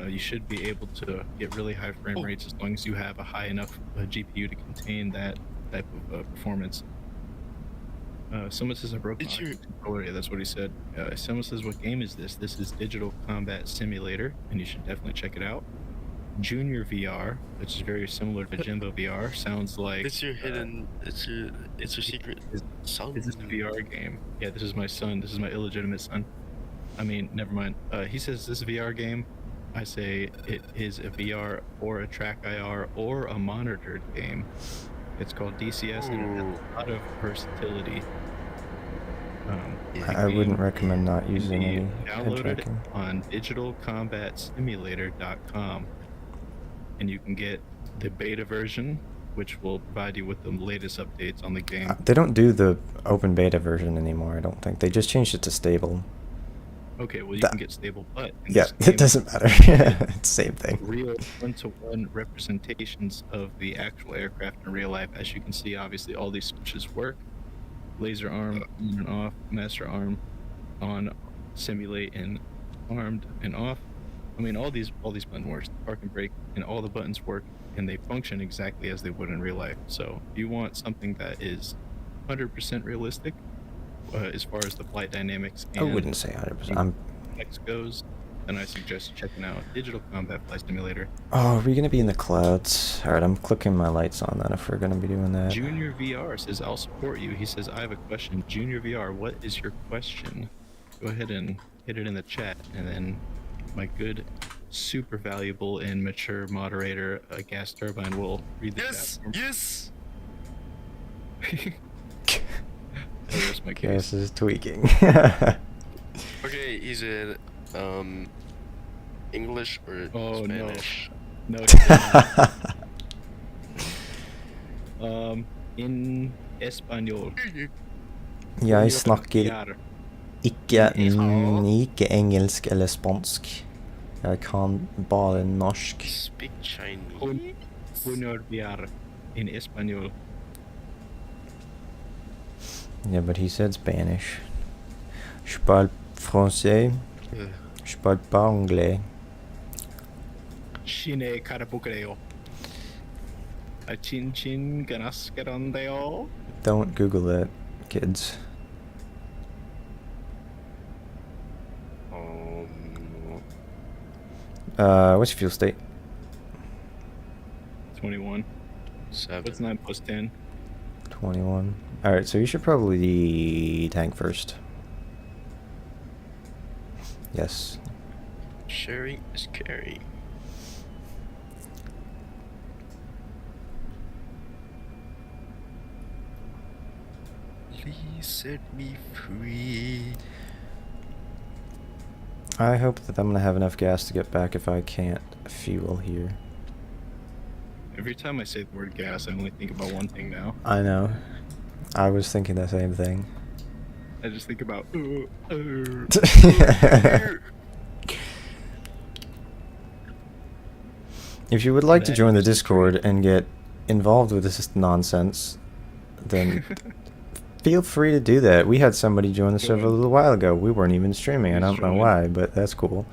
You should be able to get really high frame rates as long as you have a high enough GPU to contain that type of performance. Someone says I broke my controller. Yeah, that's what he said. Someone says, what game is this? This is Digital Combat Simulator, and you should definitely check it out. Junior VR, which is very similar to JimboVR, sounds like... It's your hidden, it's your secret son. Is this a VR game? Yeah, this is my son. This is my illegitimate son. I mean, never mind. He says, this is a VR game. I say it is a VR or a track IR or a monitored game. It's called DCS and it has a lot of versatility. I wouldn't recommend not using any head downloaded tracking. on digitalcombatsimulator.com, and you can get the beta version, which will provide you with the latest updates on the game. They don't do the open beta version anymore, I don't think. They just changed it to stable. Okay, well you That- can get stable, but in Yeah, this it game, doesn't matter. It's the same thing. real one-to-one representations of the actual aircraft in real life. As you can see, obviously all these switches work. Laser arm on and off, master arm on, simulate and armed and off. I mean, all these buttons work. Park and brake, and all the buttons work, and they function exactly as they would in real life. So if you want something that is 100% realistic as far as the flight dynamics I and wouldn't say 100%. X goes, then I suggest checking out Digital Combat Flight Simulator. Oh, are we going to be in the clouds? Alright, I'm clicking my lights on then if we're going to be doing that. Junior VR says, I'll support you. He says, I have a question. Junior VR, what is your question? Go ahead and hit it in the chat, and then my good, super valuable and mature moderator, Gas Turbine, will read the chat. Yes! Oh, that's my Gas case. is tweaking. Okay, is it English or Oh, no. Spanish? No, in Espanol. Jeg snakker ikke engelsk eller spansk. Jeg kan bare norsk. Speak Chinese. Junior VR in Espanol. Yeah, but he said Spanish. Je parle français. Je parle pas anglais. Shine Karapukreo. A chin chin ganaskerandeo. Don't Google that, kids. What's your fuel state? 21. 7. What's 9 plus 10? 21. Alright, so you should probably tank first. Yes. Sharing is caring. Please set me free. I hope that I'm gonna have enough gas to get back if I can't fuel here. Every time I say the word gas, I only think about one thing now. I know. I was thinking the same thing. I just think about. If you would like to That join the is Discord true. and get involved with this nonsense, then feel free to do that. We had somebody join the Go server a ahead. little while ago. We weren't even streaming. I Please don't know join. why, but that's cool.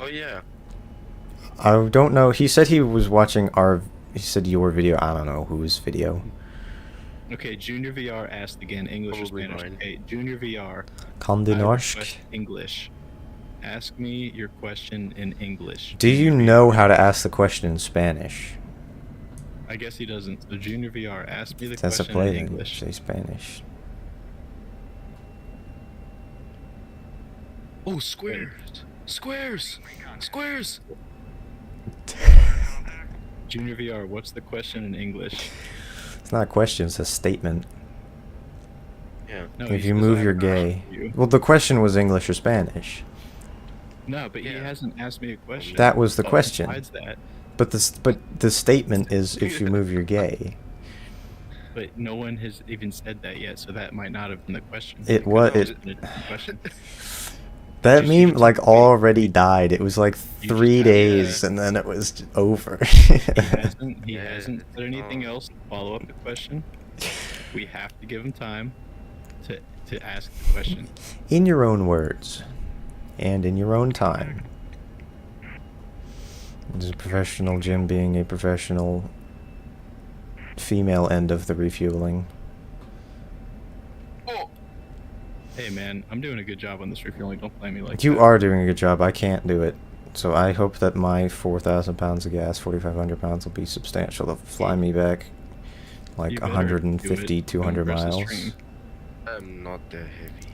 Oh yeah. I don't know. He said he was watching our... He said your video. I don't know whose video. Okay, Junior VR asked again, English Probably or Spanish? mine. Okay, Junior VR. Kan du I norsk? request English. Ask me your question in English. Do you Junior know VR. how to ask the question in Spanish? I guess he doesn't. So Junior VR, ask me the That's a question play in then. English. Say Spanish. Oh, squares! Squares! Squares! Junior VR, what's the question in English? It's not a question, it's a statement. Yeah. No, If he you says, move, "I have you're a question gay. for you." Well, the question was English or Spanish. No, but he Yeah. hasn't asked me a question. That was the But question. Besides that, But the statement is if you move, you're gay. but no one has even said that yet, so that might not have been the question. It could was have it. just been a different question. That Just- you meme just- like wait, already died. It was like You just 3 have- days yeah. and then it was over. He hasn't Yeah, said anything um, else to follow up the question. We have to give him time to ask the question. In your own words and in your own time. There's a professional Jim being a professional female end of the refueling. Oh! Hey man, I'm doing a good job on this refueling. Don't blame me like You that. are doing a good job. I can't do it. So I hope that my 4,000 pounds of gas, 4,500 pounds, will be substantial to fly me back like You better 150, do it. 200 Don't press the miles. stream. I'm not that heavy.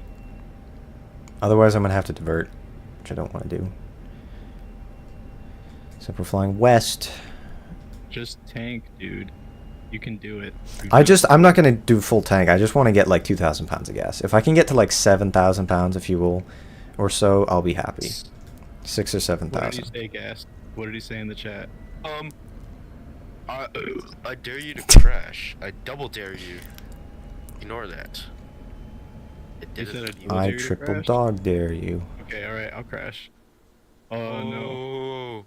Otherwise, I'm going to have to divert, which I don't want to do. So if we're flying west, Just tank, dude. You can do it. I'm not going to do full tank. I just want to get like 2,000 pounds of gas. If I can get to like 7,000 pounds of fuel or so, I'll be happy. 6 or What did he 7,000. say, Gas? What did he say in the chat? I dare you to crash. I double dare you. Ignore that. It You didn't. said it- even- Double I dare you to triple crash? dog dare you. Okay, alright, I'll crash. Oh no. Oh.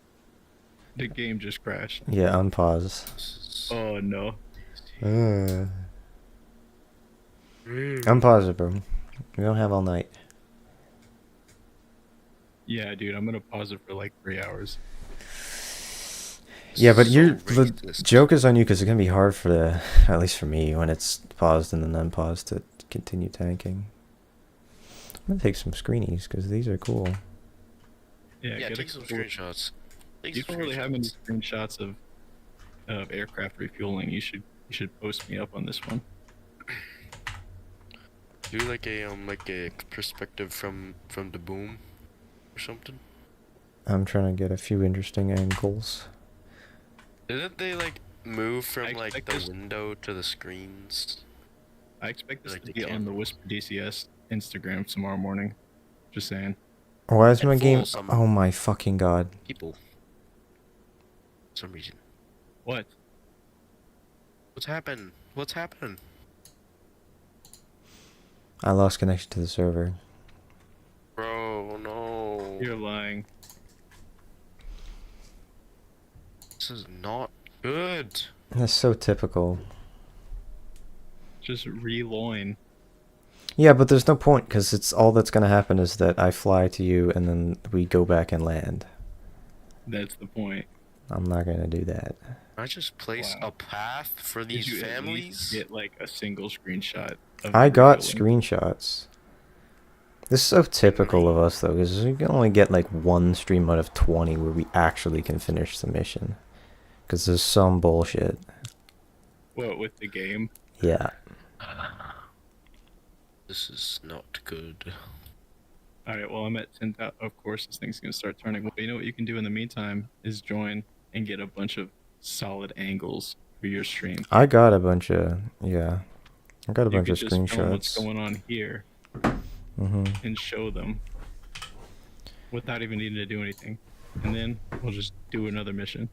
The game just crashed. Yeah, unpause. Oh no. Unpause it, bro. We don't have all night. Yeah, dude, I'm gonna pause it for like 3 hours. Yeah, but So the racist. joke is on you because it's gonna be hard for the, at least for me, when it's paused and then unpaused to continue tanking. I'm gonna take some screenies because these are cool. Yeah, Yeah, get take a some couple- screenshots. Take You some don't really have many screenshots. screenshots of aircraft refueling. You should post me up on this one. Do like a perspective from the boom or something. I'm trying to get a few interesting angles. Didn't they like move from I like expect the this- window to the screens? I expect this Like to the be on the camera. Whisper DCS Instagram tomorrow morning. Just saying. Why is And my game? full some- Oh my fucking god! People. For some reason. What? What's happened? What's happened? I lost connection to the server. Bro, no. You're lying. This is not good. That's so typical. Just reloin. Yeah, but there's no point because it's all that's gonna happen is that I fly to you and then we go back and land. That's the point. I'm not gonna do that. I just place Wow. a path for Did these you at least families. get like a single screenshot? Of I the got refueling? screenshots. This is so typical of us though, because we can only get like one stream out of 20 where we actually can finish the mission. Because there's some bullshit. What with the game? Yeah. This is not good. All right. Well, I'm at 10,000. Of course, this thing's gonna start turning. Well, you know what you can do in the meantime is join and get a bunch of solid angles for your stream. I got a bunch of, yeah. I got a You bunch could of just film what's screenshots. going on here Mm-hmm. and show them without even needing to do anything, and then we'll just do another mission.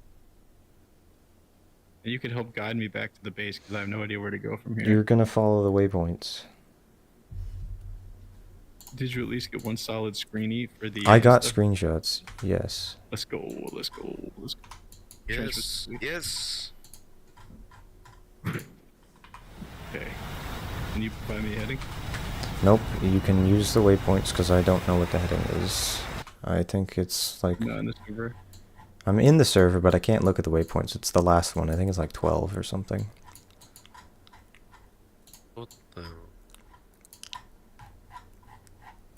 And you can help guide me back to the base because I have no idea where to go from here. You're gonna follow the waypoints. Did you at least get one solid screeny for the? I got stuff? screenshots, yes. Let's go. Let's go. Let's go. Yes. Yes. Okay. Can you provide me a heading? Nope, you can use the waypoints because I don't know what the heading is. I think it's like, No, in the server. I'm in the server, but I can't look at the waypoints. It's the last one. I think it's like 12 or something. What the?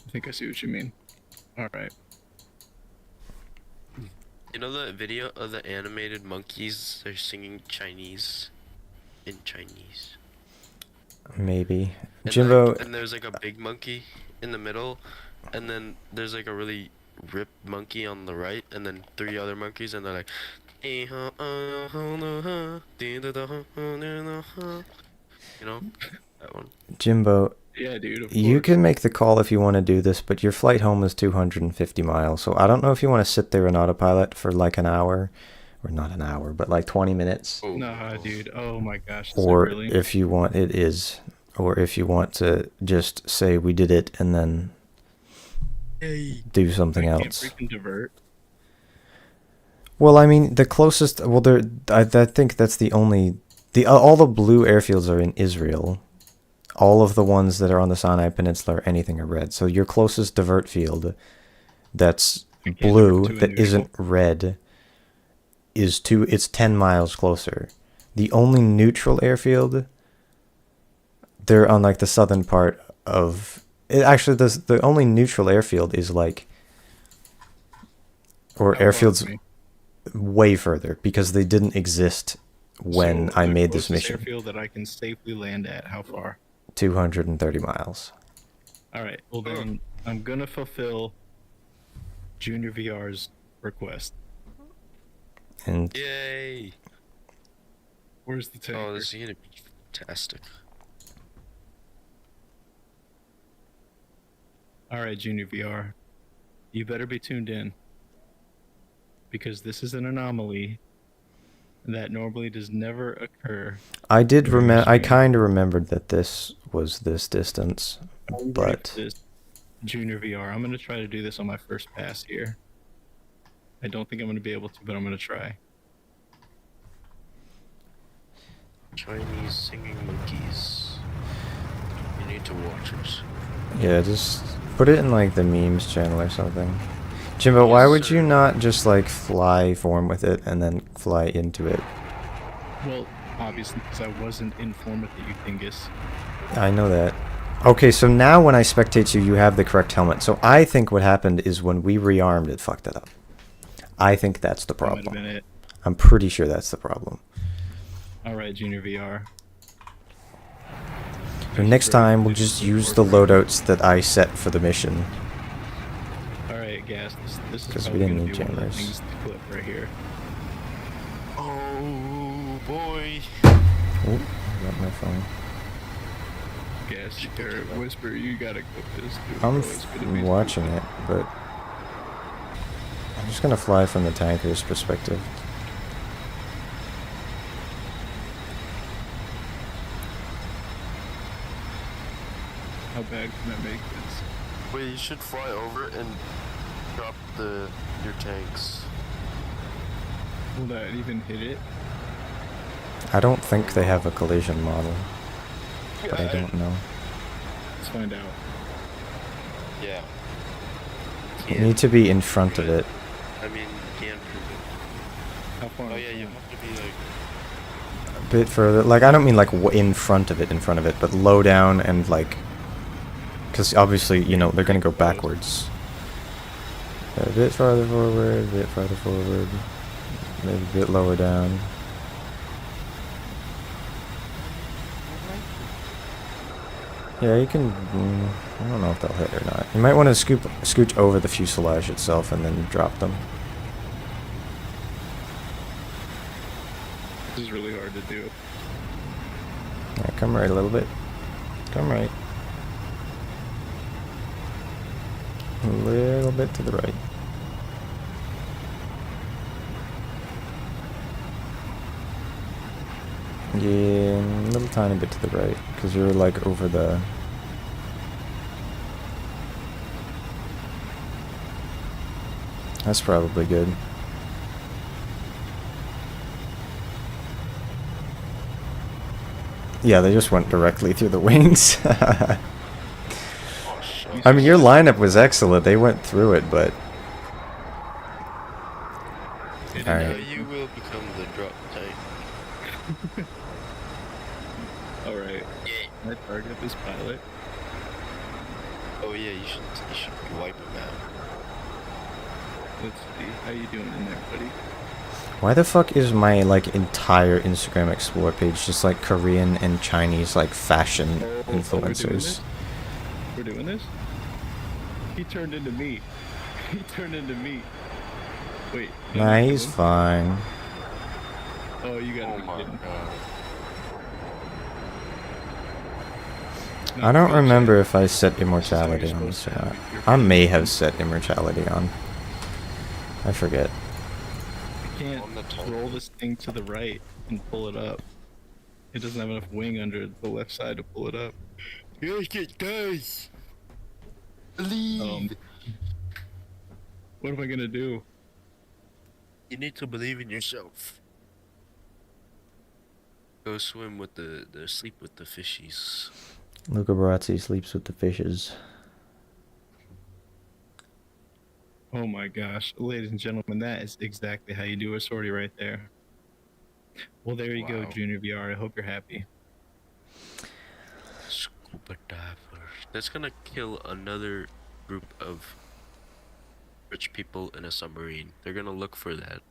I think I see what you mean. All right. You know the video of the animated monkeys? They're singing Chinese. In Chinese. Maybe. And Jimbo, like, and there's like a big monkey in the middle, and then there's like a really ripped monkey on the right, and then 3 other monkeys, and they're like, you know, that one. Jimbo, Yeah, dude. Of you course. can make the call if you want to do this, but your flight home is 250 miles, so I don't know if you want to sit there in autopilot for like an hour, or not an hour, but like 20 minutes, Oh, Nah, dude. Oh my gosh. Is it or really? if you want, or if you want to just say we did it and then do something I can't else. freaking divert. Well, I mean, the closest, well, I think that's the only, all the blue airfields are in Israel. All of the ones that are on the Sinai Peninsula or anything are red. So your closest divert field that's I can't blue divert to a that neutral. isn't red it's 10 miles closer. The only neutral airfield, they're on like the southern part of actually the only neutral airfield is like, or How far airfields from me? way further because they didn't exist when So I the made this closest mission. airfield that I can safely land at, how far? 230 miles. All right. Well, then I'm gonna fulfill Junior VR's request. And Yay! Where's the tanker? Oh, this is gonna be fantastic. All right, Junior VR, you better be tuned in because this is an anomaly that normally does never occur. I did Very remember. I strange. kind of remembered that this was this distance, Are you ready but for this, Junior VR, I'm gonna try to do this on my first pass here. I don't think I'm gonna be able to, but I'm gonna try. Chinese singing monkeys. You need to watch it. yeah, just put it in like the memes channel or something. Jimbo, why Yes, would you sir. not just like fly form with it and then fly into it? Well, obviously, because I wasn't informed with the dingus. I know that. Okay, so now when I spectate you, you have the correct helmet. So I think what happened is when we rearmed, it fucked it up. I think that's the That might have problem. been it. I'm pretty sure that's the problem. All right, Junior VR. So next time, we'll just use the loadouts that I set for the mission. All right, Gas. This is 'Cause we probably didn't gonna need be one of the jammers. things to clip right here. Oh boy! Oh, I got my phone. Gas or Whisper, you gotta clip this. Dude, I'm bro, it's gonna be watching it, but I'm just gonna fly from the tanker's perspective. How bad can I make this? Wait, you should fly over and drop your tanks. Will that even hit it? I don't think they have a collision model, but I don't know. Let's find out. Yeah. You need to be in front of it. I mean, you can prove it. How far? Oh yeah, you have to be like. A bit further. Like, I don't mean like in front of it, but low down and like... Because obviously, you know, they're going to go backwards. A bit farther forward, a bit farther forward. Maybe a bit lower down. Yeah, you can... I don't know if they'll hit or not. You might want to scooch over the fuselage itself and then drop them. This is really hard to do. Yeah, come right a little bit. Come right. A little bit to the right. Yeah, a little tiny bit to the right, because you're like over the... That's probably good. Yeah, they just went directly through the wings. Oh shit. I mean, your lineup was excellent. They went through it, but... It All Now right. you will become the drop tank. All right. Can I target this pilot? Oh yeah, you should wipe him out. Let's see. How you doing in there, buddy? Why the fuck is my, like, entire Instagram Explore page just, like, Korean and Chinese, like, fashion We're doing this? influencers? We're doing this? He turned into me. He turned into me. Wait. Nah, he's fine. Oh, you gotta Oh be my kidding. god. No, I don't real remember shit. if I set This is how immortality you're on supposed this or to have not. your I may fucking- have set immortality on. I forget. I can't On the top. roll this thing to the right and pull it up. It doesn't have enough wing under the left side to pull it up. Make it, guys! Believe! What am I gonna do? You need to believe in yourself. Go swim with the sleep with the fishies. Luca Barazzi sleeps with the fishes. Oh my gosh, ladies and gentlemen, that is exactly how you do a sortie right there. Well, there you go, Wow. Junior VR. I hope you're happy. Scuba diver. That's gonna kill another group of rich people in a submarine. They're gonna look for that.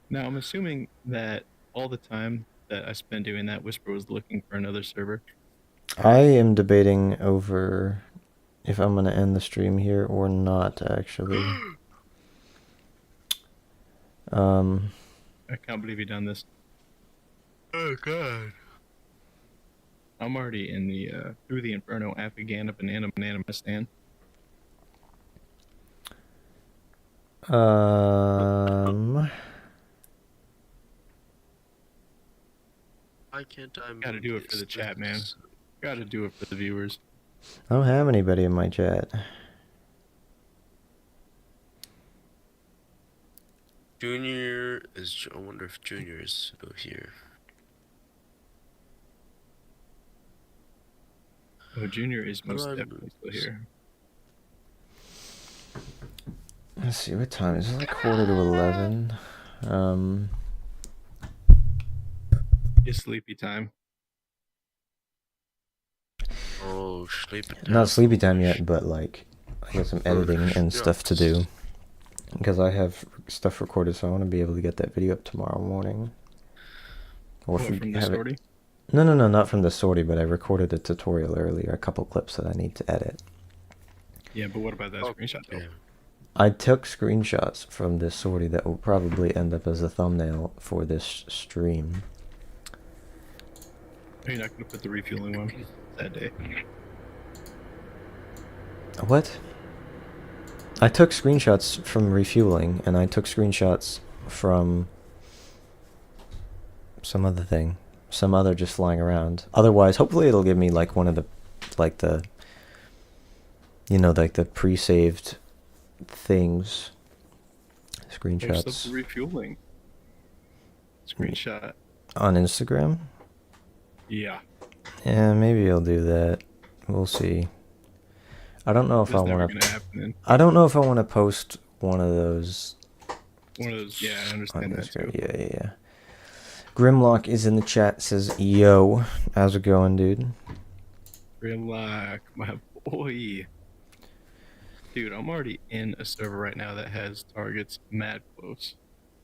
Now, I'm assuming that all the time that I spent doing that, Whisper was looking for another server. I am debating over if I'm gonna end the stream here or not, actually. I can't believe you done this. Oh god. I'm already in the through the Inferno Afghana banana stand. Why can't I move Gotta do it for the chat, man. Gotta do it for the viewers. I don't have anybody in my chat. Junior is. I wonder if Junior is still here. Oh, Junior is most Well, I'm- definitely still here. Let's see, what time is it? Like 11:15. It's sleepy time. Oh, sleepy time. Not sleepy time yet, but like I got some editing and stuff to do. Because I have stuff recorded, so I want to be able to get that video up tomorrow morning. Or What, if we from the have it. sortie? No, not from the sortie, but I recorded a tutorial earlier, a couple clips that I need to edit. Yeah, but what about that screenshot though? Yeah. I took screenshots from this sortie that will probably end up as a thumbnail for this stream. Are you not gonna put the refueling one that day? What? I took screenshots from refueling, and I took screenshots from some other thing. Some other just flying around. Otherwise, hopefully it'll give me like one of the, like the, you know, like the pre-saved things. Post up Screenshots the refueling. Screenshot. on Instagram. Yeah. Yeah, maybe I'll do that. We'll see. I don't know if That's I never want gonna to. happen. Then. I don't know if I want to post one of those One of those. Yeah, I on understand that too. Instagram. Yeah. Grimlock is in the chat. Says, "Yo, how's it going, dude?" Relax, my boy. Dude, I'm already in a server right now that has targets mad close.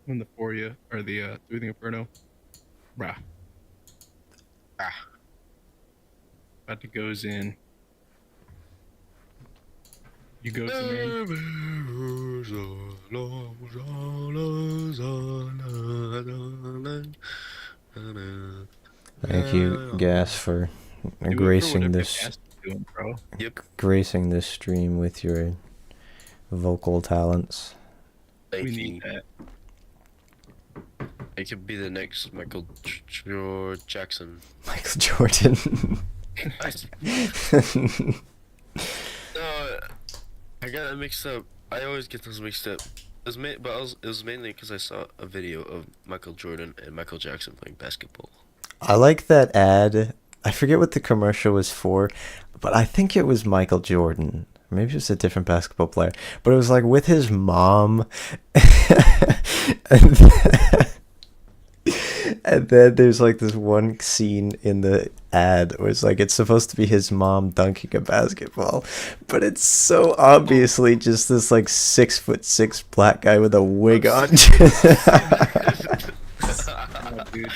When the Foria or the through the Inferno. Bruh. About to goes in. You go to me. Thank you, Gas, for Do it for gracing whatever this Gas is doing, bro. Yep. gracing this stream with your vocal talents. Thank We you. need that. It could be the next Michael Jackson. Michael Jordan. No, I got it mixed up. I always get those mixed up. It was mainly because I saw a video of Michael Jordan and Michael Jackson playing basketball. I like that ad. I forget what the commercial was for, but I think it was Michael Jordan. Maybe it was a different basketball player. But it was like with his mom. And then there's like this one scene in the ad where it's like it's supposed to be his mom dunking a basketball, but it's so obviously just this like 6'6" black guy with a wig on. Oh, dude.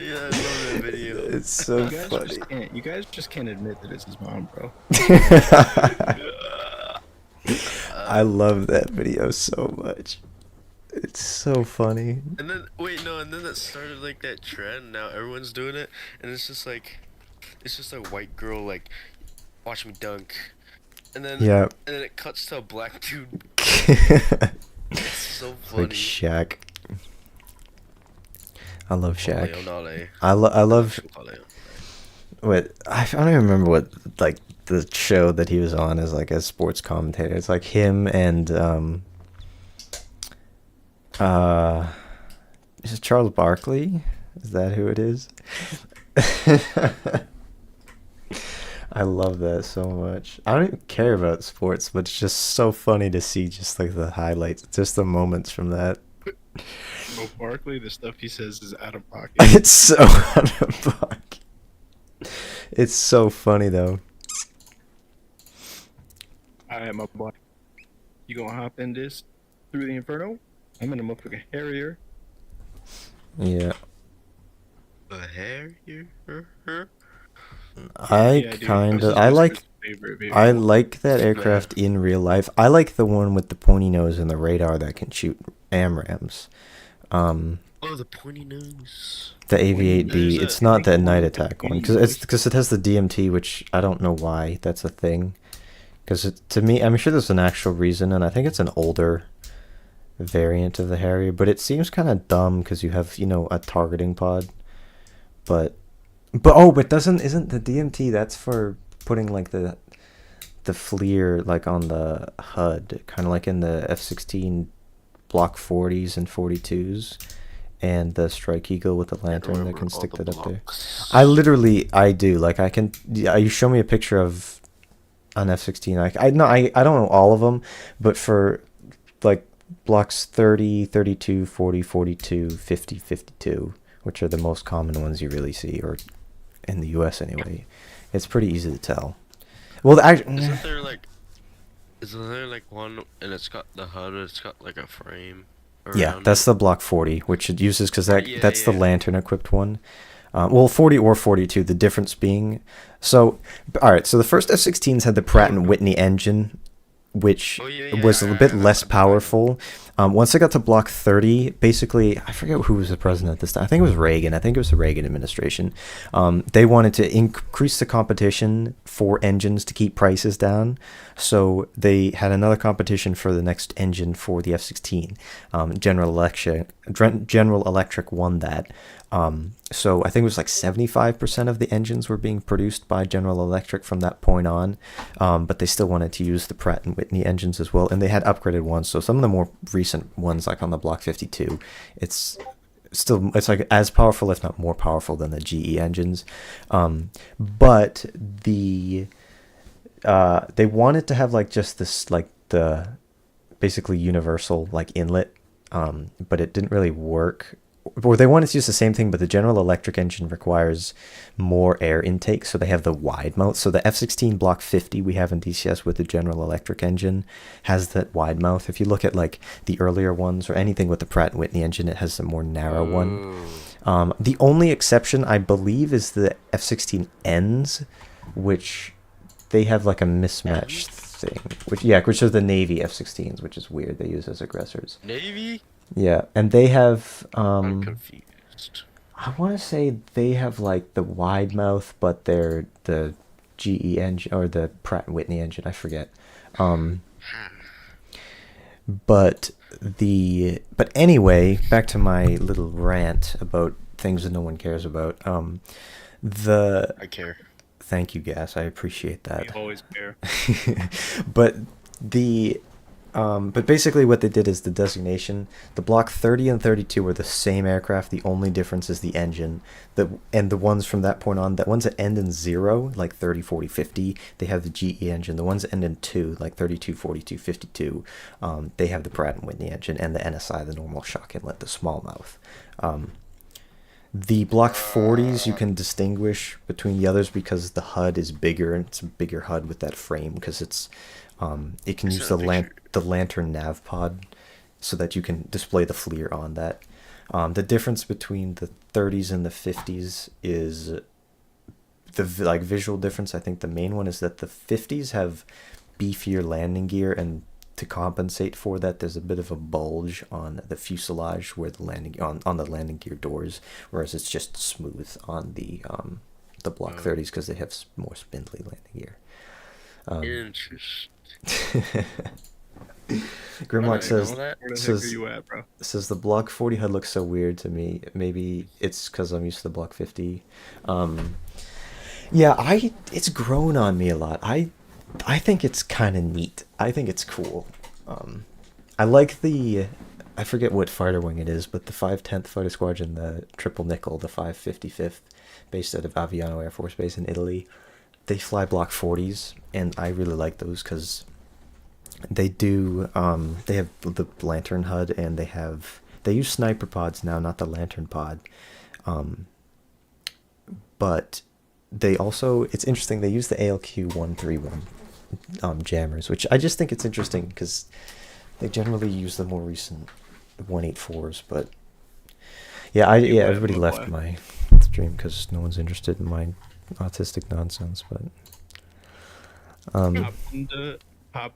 Yeah, I love that video. It's so You guys, funny. you guys just can't admit that it's his mom, bro. I love that video so much. It's so funny. And then wait, no, and then that started like that trend. Now everyone's doing it, and it's just a white girl like, watch me dunk, and then Yeah. it cuts to a black dude. It's so It's funny. like Shaq. I love Shaq. Ole. I love. Ole. What I don't even remember what like the show that he was on as like a sports commentator. It's like him and is it Charles Barkley? Is that who it is? I love that so much. I don't even care about sports, but it's just so funny to see just like the highlights, just the moments from that. Bro, Barkley, the stuff he says is out of pocket. It's so out of pocket. It's so funny though. Alright, my boy. You gonna hop in this through the inferno? I'm in a motherfucking Harrier. Yeah. A hair here. I Yeah, dude, kind this of is I my like sister's favorite vehicle. I like that aircraft in real life. I like the one with the pointy nose and the radar that can shoot AMRAAMs. Oh, the pointy nose. The AV-8B. There's It's a- not the Think night about the attack one pointy nose. because it has the DMT, which I don't know why that's a thing. Because to me, I'm sure there's an actual reason, and I think it's an older variant of the Harrier. But it seems kind of dumb because you have a targeting pod. But isn't the DMT that's for putting like the FLIR like on the HUD, kind of like in the F-16 Block 40s and 42s, and the Strike Eagle with the lantern that can stick that up there. I do. Like you show me a picture of an F-16. I don't know all of them, but for like blocks 30, 32, 40, 42, 50, 52, which are the most common ones you really see, or in the US anyway, it's pretty easy to tell. Well, Isn't there like one and it's got the HUD, it's got like a frame yeah, around that's it? the Block 40, which it uses because Yeah, that's the yeah. lantern equipped one. Well, 40 or 42, the difference being... So, alright, so the first F-16s had the Pratt & Whitney engine, which Oh, yeah, was yeah, a bit yeah, less yeah. powerful. Once they got to Block 30, basically, I forget who was the president at this time. I think it was Reagan. I think it was the Reagan administration. They wanted to increase the competition for engines to keep prices down. So they had another competition for the next engine for the F-16. General Electric won that. So I think it was like 75% of the engines were being produced by General Electric from that point on, but they still wanted to use the Pratt & Whitney engines as well, and they had upgraded ones. So some of the more recent ones, like on the Block 52, it's like as powerful, if not more powerful, than the GE engines. But they wanted to have like just this like the basically universal like inlet, but it didn't really work. Or they wanted to use the same thing, but the General Electric engine requires more air intake, so they have the wide mouth. So the F-16 Block 50 we have in DCS with the General Electric engine has that wide mouth. If you look at like the earlier ones or anything with the Pratt & Whitney engine, it has a more narrow one. The only exception, I believe, is the F-16Ns, which they have like a mismatched thing. Which are the Navy F-16s, which is weird. They use as aggressors. Navy? Yeah, and they have I'm confused. I want to say they have like the wide mouth, but they're the GE engine or the Pratt & Whitney engine, I forget. But anyway, back to my little rant about things that no one cares about. I care. Thank you, Gas. I appreciate that. We always care. But basically what they did is the designation. The Block 30 and 32 were the same aircraft. The only difference is the engine. And the ones from that point on, the ones that end in 0, like 30, 40, 50, they have the GE engine. The ones that end in 2, like 32, 42, 52, they have the Pratt & Whitney engine, and the NSI, the normal shock inlet, the small mouth. The Block 40s you can distinguish between the others because the HUD is bigger, and it's a bigger HUD with that frame because it can use the lantern nav pod so that you can display the FLIR on that. The difference between the 30s and the 50s is the visual difference. I think the main one is that the 50s have beefier landing gear, and to compensate for that, there's a bit of a bulge on the fuselage where the landing on the landing gear doors, whereas it's just smooth on the Block 30s because they have more spindly landing gear. Interesting. Grimlock says Where the heck are says you at, bro? says the Block 40 HUD looks so weird to me. Maybe it's because I'm used to the Block 50. Yeah, it's grown on me a lot. I think it's kind of neat. I think it's cool. I like I forget what fighter wing it is, but the 510th Fighter Squadron, the Triple Nickel, the 555th, based out of Aviano Air Force Base in Italy, they fly Block 40s, and I really like those because they do. They have the lantern HUD, and they use sniper pods now, not the lantern pod. But they also, it's interesting, they use the ALQ 131 jammers, which I just think it's interesting because they generally use the more recent 184s. But yeah, everybody left my stream because no one's interested in my autistic nonsense. But hop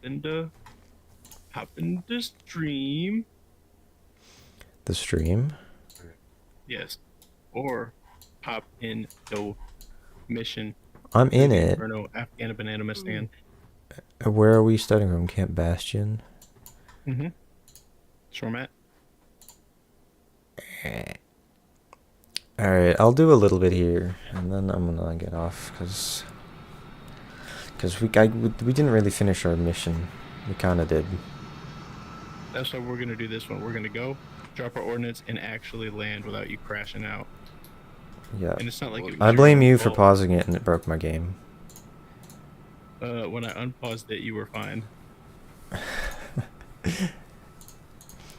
into stream. The stream. Yes, or hop into mission. I'm in it. Inferno, Afghan Banana Mustang. Where are we starting from? Camp Bastion. Mm-hmm. Sure, Matt. All right, I'll do a little bit here, and then I'm gonna get off because we didn't really finish our mission. We kind of did. That's why we're gonna do this one. We're gonna go, drop our ordnance, and actually land without you crashing out. Yeah. And it's not like it was I your blame own you for fault. pausing it, and it broke my game. When I unpaused it, you were fine.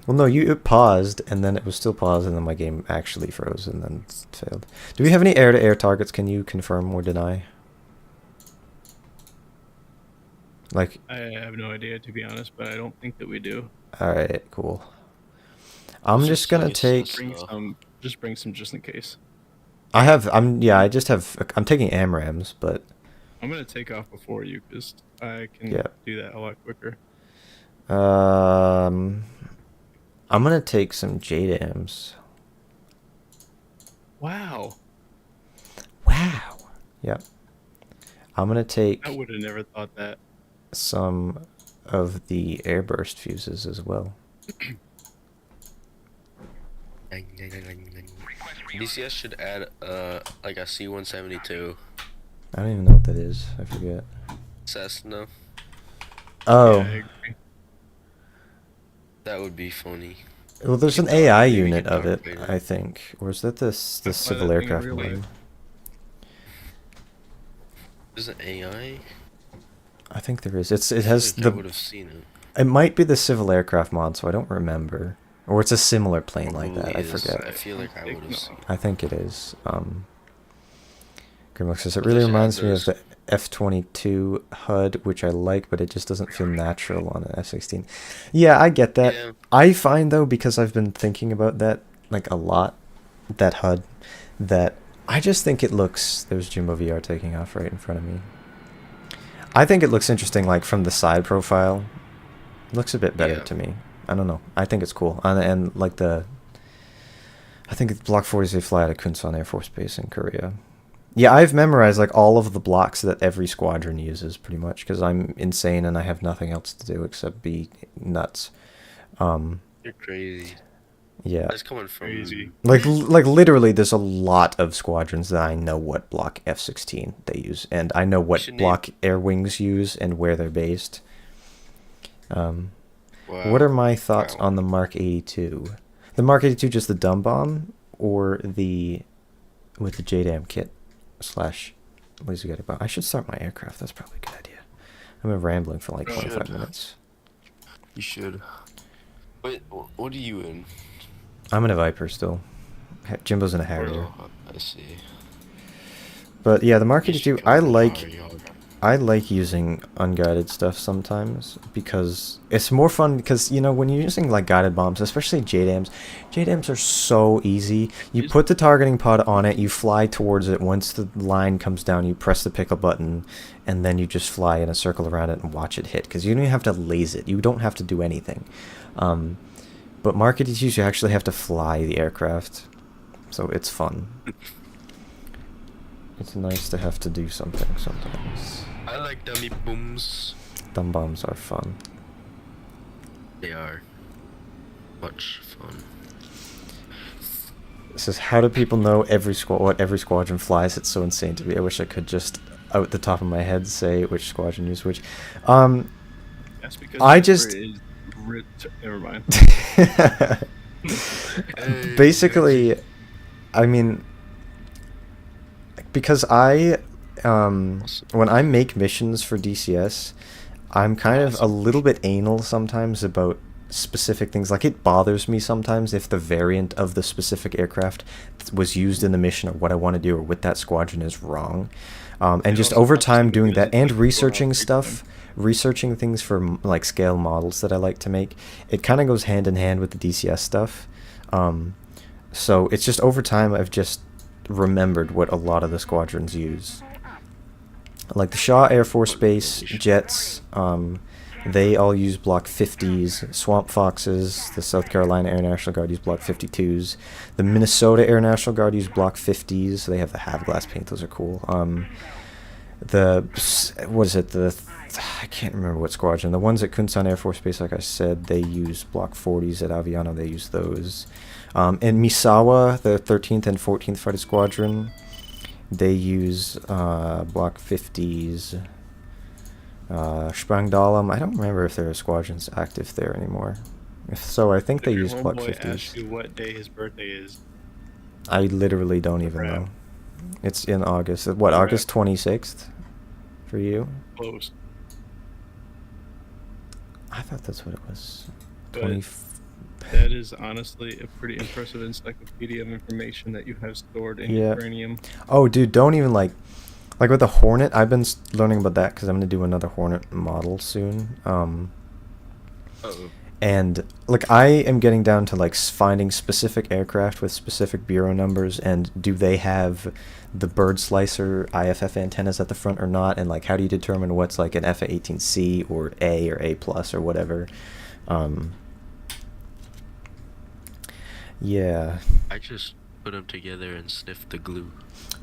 Well, no, it paused, and then it was still paused, and then my game actually froze, and then failed. Do we have any air-to-air targets? Can you confirm or deny? Like, I have no idea, to be honest, but I don't think that we do. alright, cool. I'm It's just just gonna like it's take... just- Bring some just in case. I'm taking AMRAMs, but... I'm gonna take off before you because I can Yeah. do that a lot quicker. I'm gonna take some JDAMs. Wow, Wow. Yep. I'm gonna take I would have never thought that. some of the airburst fuses as well. DCS should add like a C-172 I don't even know what that is. I forget. Cessna. Oh. Yeah, I agree. That would be funny. Well, there's an Maybe AI we unit could of it, target it. I think. Or is that the Fly civil that thing in aircraft real one? life. Is it AI? I think there is. It I has feel like I the. would have seen it. It might be the civil aircraft mod, so I don't remember. Or it's a similar plane like that. Probably I is. forget. I feel like I would have seen it. I think it is. Grimlock says it But they really should add reminds me of those. the F-22 HUD, which I like, but it just doesn't feel natural on an F-16. Yeah, I get that. Yeah. I find though, because I've been thinking about that like a lot, that HUD, that I just think it looks. There's JimboVR taking off right in front of me. I think it looks interesting, like from the side profile. It looks a bit better Yeah. to me. I don't know. I think it's cool, and like I think it's Block 40s they fly out of Kunsan Air Force Base in Korea. Yeah, I've memorized like all of the blocks that every squadron uses pretty much because I'm insane and I have nothing else to do except be nuts. You're crazy. Yeah. That's coming from Crazy. Like literally there's a lot of squadrons that I know what block F-16 they use and I know what should block air wings use and where they're based. Wow. What are my thoughts Wow. on the Mark 82? The Mark 82 just the dumb bomb or with the JDAM kit / laser guided bomb? I should start my aircraft. That's probably a good idea. I've been rambling for like You 25 should. minutes. You should. Wait, what are you in? I'm in a Viper still. Jimbo's in a Harrier. Oh, I see. But yeah, the Mark You should 82, come in a Harrier. I like using unguided stuff sometimes because it's more fun because, you know, when you're using like guided bombs, especially JDAMs are so easy. You put the targeting pod on it, you fly towards it. Once the line comes down, you press the pickle button, and then you just fly in a circle around it and watch it hit because you don't even have to laze it. You don't have to do anything. But Market DCS, you actually have to fly the aircraft, so it's fun. It's nice to have to do something sometimes. I like dummy booms. Dumb bombs are fun. They are much fun. This is how do people know what every squadron flies? It's so insane to me. I wish I could just out the top of my head say which squadron used which. That's because I just never mind. Basically, I mean, because when I make missions for DCS, I'm kind of a little bit anal sometimes about specific things. Like, it bothers me sometimes if the variant of the specific aircraft was used in the mission or what I want to do or with that squadron is wrong. And just over time doing that and researching stuff, researching things for like scale models that I like to make, it kind of goes hand in hand with the DCS stuff. So it's just over time I've just remembered what a lot of the squadrons use. Like the Shaw Air Force Base jets, they all use Block 50s. Swamp Foxes, the South Carolina Air National Guard use Block 52s. The Minnesota Air National Guard use Block 50s. So they have the half glass paint; those are cool. I can't remember what squadron. The ones at Kunsan Air Force Base, like I said, they use Block 40s. At Aviano, they use those. In Misawa, the 13th and 14th Fighter Squadron, they use Block 50s. Sprangdahlem, I don't remember if there are squadrons active there anymore. If so, I think they use Block 50s. Asked you what day his birthday is. I literally don't even know. It's in August. What, August 26th for you? Close. I thought that's what it was. That is honestly a pretty impressive encyclopedia of information that you have stored in your cranium. Oh, dude, don't even like with the Hornet. I've been learning about that because I'm gonna do another Hornet model soon. And like I am getting down to like finding specific aircraft with specific bureau numbers, and do they have the bird slicer IFF antennas at the front or not, and like how do you determine what's like an F-18C or A plus or whatever. Yeah. I just put them together and sniff the glue.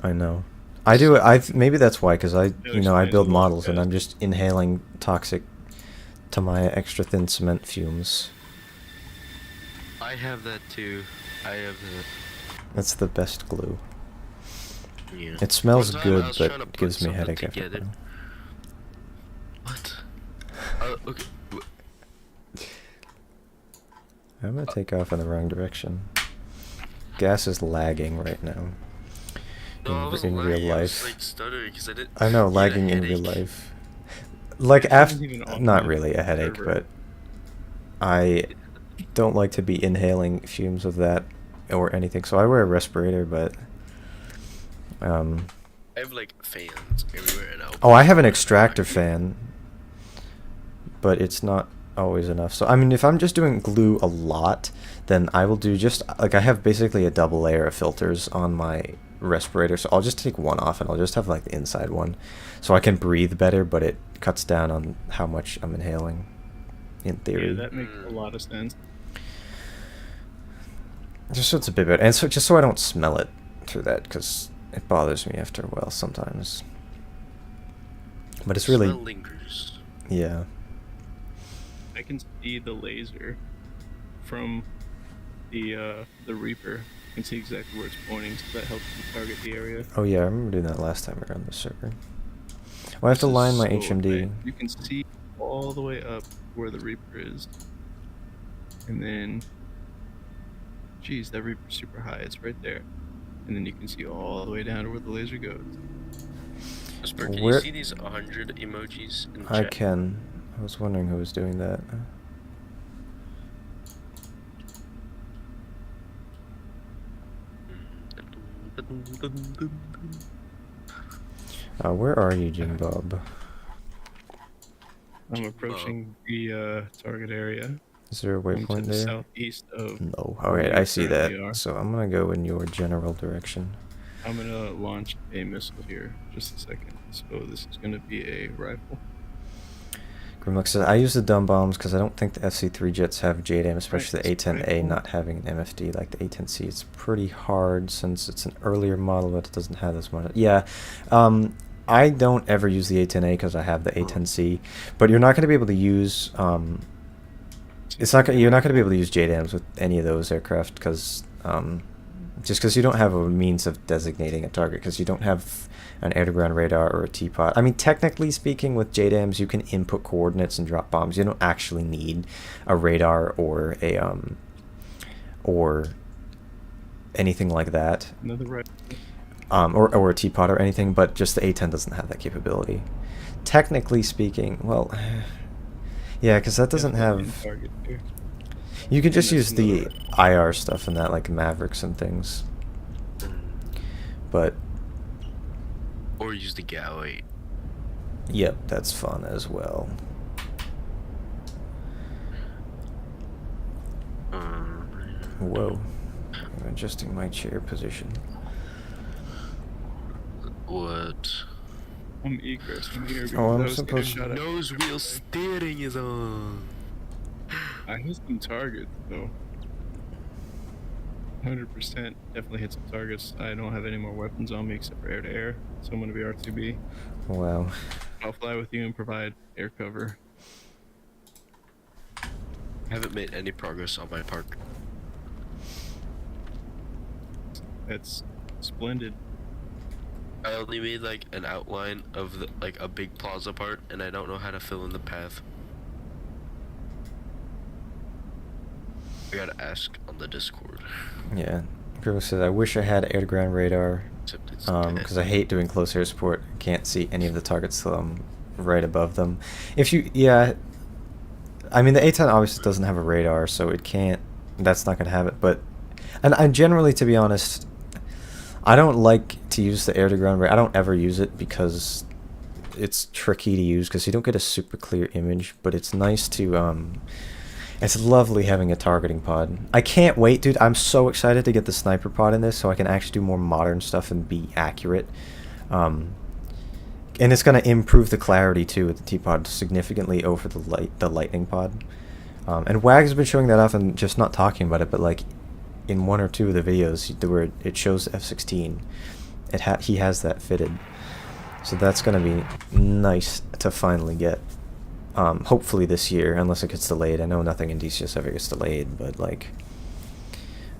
I know. I do it. Maybe that's why, because I build models and I'm just inhaling toxic to my extra thin cement fumes. I have that too. I have that. That's the best glue. Yeah. It smells One time I good, was but trying to it put gives me something headache after. together. What? Okay. I'm gonna take off in the wrong direction. Gas is lagging right now. No, I was in real lagging. I was life. like stuttering because I didn't. I know, get a lagging in real headache. life. Like after, Even off not the really a headache, server. but I don't like to be inhaling fumes of that or anything. So I wear a respirator, but I have like fans everywhere and oh, I have an extractor fan, but it's not always enough. So I mean, if I'm just doing glue a lot, then I will do just like I have basically a double layer of filters on my respirator, so I'll just take one off and I'll just have like the inside one, so I can breathe better, but it cuts down on how much I'm inhaling. In theory, Yeah, that makes a lot of sense. just so it's a bit better, and so just so I don't smell it through that, because it bothers me after a while sometimes. But it's really, Smell lingers. yeah. I can see the laser from the Reaper. You can see exactly where it's pointing, so that helps you target the area. Oh yeah, I remember doing that last time we were on the server. Well, I have to This is line my so HMD. bad. You can see all the way up where the Reaper is. And then, geez, that Reaper's super high. It's right there. And then you can see all the way down to where the laser goes. Whisper, can Where- you see these 100 emojis in the I chat? can. I was wondering who was doing that. Mm. Where are you, Jim Bob? I'm approaching the target area. Is there a Going to waypoint the there? southeast of No. where Alright, we I see that. currently are. So I'm gonna go in your general direction. I'm gonna launch a missile here. Just a second. So this is gonna be a rifle. Grimlock says, I use the dumb bombs because I don't think the FC3 jets have JDAM, especially Right, the it's A10A rifle. not having an MFD like the A10C. It's pretty hard since it's an earlier model, but it doesn't have this much. Yeah, I don't ever use the A10A because I have the A10C, but you're not going to be able to use you're not going to be able to use JDAMs with any of those aircraft because just because you don't have a means of designating a target, because you don't have an air-to-ground radar or a T-pod. I mean, technically speaking, with JDAMs, you can input coordinates and drop bombs. You don't actually need a radar or a or anything like that, Another rifle. or a T-pod or anything. But just the A10 doesn't have that capability. Technically speaking, well, yeah, because that doesn't have. Target here. You could just And use there's the another IR stuff and that, like Mavericks and things. But Or use the Galley. yep, that's fun as well. Whoa. I'm adjusting my chair position. What? I'm egressing here because Oh, I'm I was getting supposed- shot at. Nose wheel steering is on. I hit some targets though. 100% definitely hit some targets. I don't have any more weapons on me except for air to air, so I'm gonna be RTB. Wow. I'll fly with you and provide air cover. I haven't made any progress on my part. That's splendid. I only made like an outline of the, like a big plaza part, and I don't know how to fill in the path. I gotta ask on the Discord. Yeah. Grimlock says, I wish I had air-to-ground radar, Except it's because I hate doing close air support. I can't see any of the targets till I'm right above them. If you, yeah, I mean, the A10 obviously doesn't have a radar, so it can't, that's not going to have it, but, and I generally, to be honest, I don't like to use the air-to-ground radar. I don't ever use it because it's tricky to use because you don't get a super clear image, but it's nice to, it's lovely having a targeting pod. I can't wait, dude. I'm so excited to get the sniper pod in this so I can actually do more modern stuff and be accurate. And it's going to improve the clarity, too, with the T-pod significantly over the lightning pod. And WAG has been showing that off and just not talking about it, but, like, in one or two of the videos where it shows F-16, he has that fitted. So that's going to be nice to finally get. Hopefully this year, unless it gets delayed. I know nothing in DCS ever gets delayed, but like,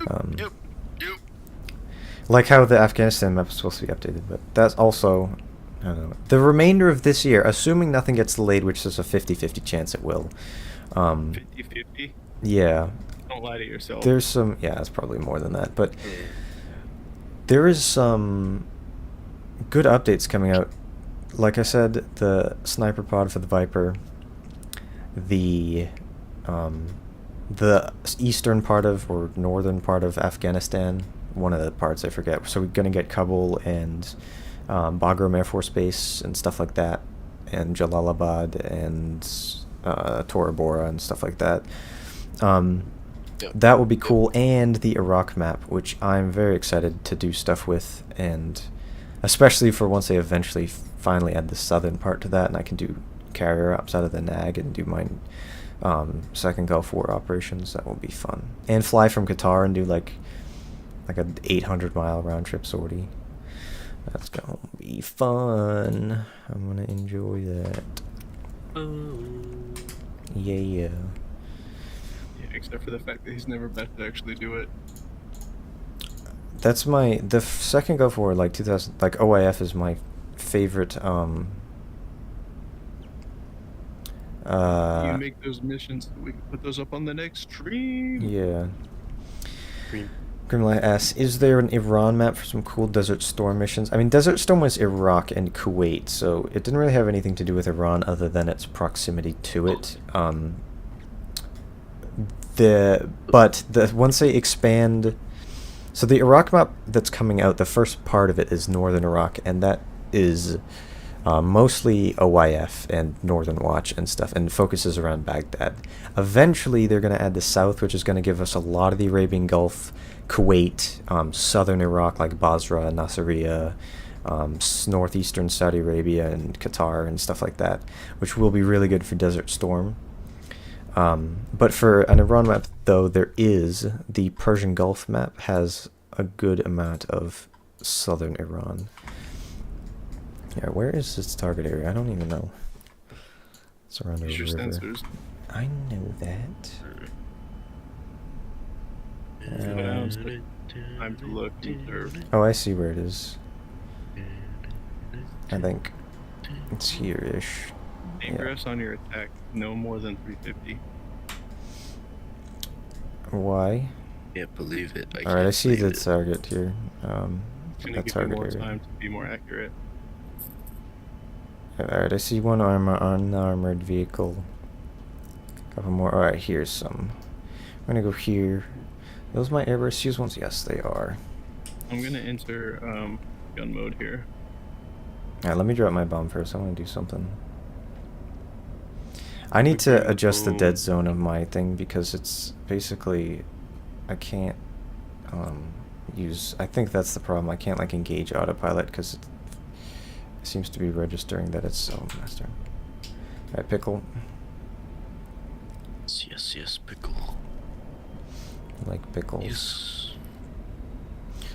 Yep. like how the Afghanistan map is supposed to be updated, but that's also, I don't know, the remainder of this year, assuming nothing gets delayed, which is a 50-50 chance it will. 50-50? Yeah, Don't lie to yourself. there's some, yeah, it's probably more than that, but there is some good updates coming out. Like I said, the sniper pod for the Viper, the eastern part of, or northern part of Afghanistan, one of the parts I forget. So we're gonna get Kabul and Bagram Air Force Base and stuff like that, and Jalalabad and Tora Bora and stuff like that. That will be cool, and the Iraq map, which I'm very excited to do stuff with, and especially for once they eventually finally add the southern part to that, and I can do carrier ops out of the NAG and do my second Gulf War operations. That will be fun, and fly from Qatar and do like a 800-mile round trip sortie. That's gonna be fun. I'm gonna enjoy that. Yeah. Yeah, except for the fact that he's never met to actually do it. That's the second Gulf War, like 2000, like OIF is my favorite. You make those missions so we can put those up on the next stream. Yeah. Grimlight asks, is there an Iran map for some cool Desert Storm missions? I mean, Desert Storm was Iraq and Kuwait, so it didn't really have anything to do with Iran other than its proximity to it. But once they expand, so the Iraq map that's coming out, the first part of it is northern Iraq, and that is mostly OYF and Northern Watch and stuff, and focuses around Baghdad. Eventually, they're going to add the South, which is going to give us a lot of the Arabian Gulf, Kuwait, southern Iraq like Basra, Nasiriyah, northeastern Saudi Arabia and Qatar and stuff like that, which will be really good for Desert Storm. But for an Iran map, though, there is the Persian Gulf map has a good amount of southern Iran. Yeah, where is this target area? I don't even know. It's around a Use your river. sensors. I know that. Time to look and observe. Oh, I see where it is. I think it's here-ish. Ingress on your attack, no more than 350. Why? Can't believe it. Alright, I see the target here. It's gonna That give you target more area. time to be more accurate. Alright, I see one unarmored vehicle. Couple more. Alright, here's some. I'm gonna go here. Those my airburst fuse ones? Yes, they are. I'm gonna enter gun mode here. Alright, let me drop my bomb first. I want to do something. I need to adjust the dead zone of my thing because it's basically I can't use. I think that's the problem. I can't like engage autopilot because it seems to be registering that it's master. Alright, pickle. Yes, pickle. I like pickles. Yes.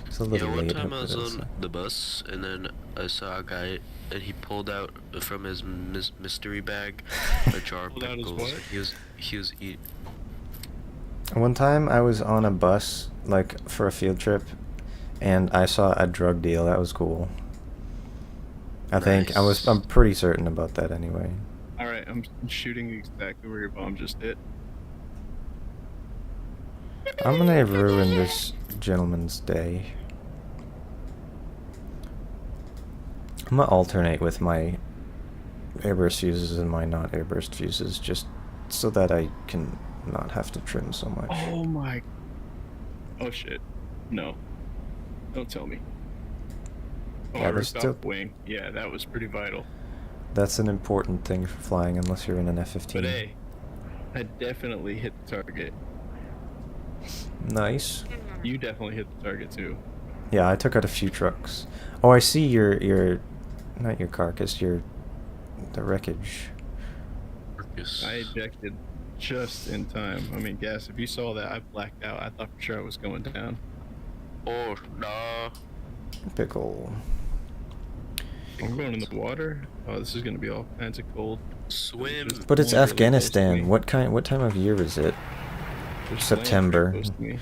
It's a little Yeah, one late. time I was hopefully on the bus, and then I saw a guy, and he pulled out from his mystery bag a jar of Pulled out his pickles. what? And he was eating. One time I was on a bus, like, for a field trip, and I saw a drug deal. That was cool. I'm Nice. pretty certain about that anyway. Alright, I'm shooting exactly where your bomb just hit. I'm gonna ruin this gentleman's day. I'm gonna alternate with my airburst fuses and my not airburst fuses, just so that I can not have to trim so much. Oh my. Oh shit. No. Don't tell me. Oh, Yeah, I there's ripped still- off wing. Yeah, that was pretty vital. That's an important thing for flying, unless you're in an F-15. But hey, I definitely hit the target. Nice. You definitely hit the target too. Yeah, I took out a few trucks. Oh, I see your, not your carcass, the wreckage. Marcus. I ejected just in time. I mean, gas, if you saw that, I blacked out. I thought for sure I was going down. Oh, nah. Pickle. I'm going in the water. Oh, this is gonna be all kinds of cold. Swim. But it's Only really close to me. Afghanistan. What time of year is it? There's land September. pretty close to me.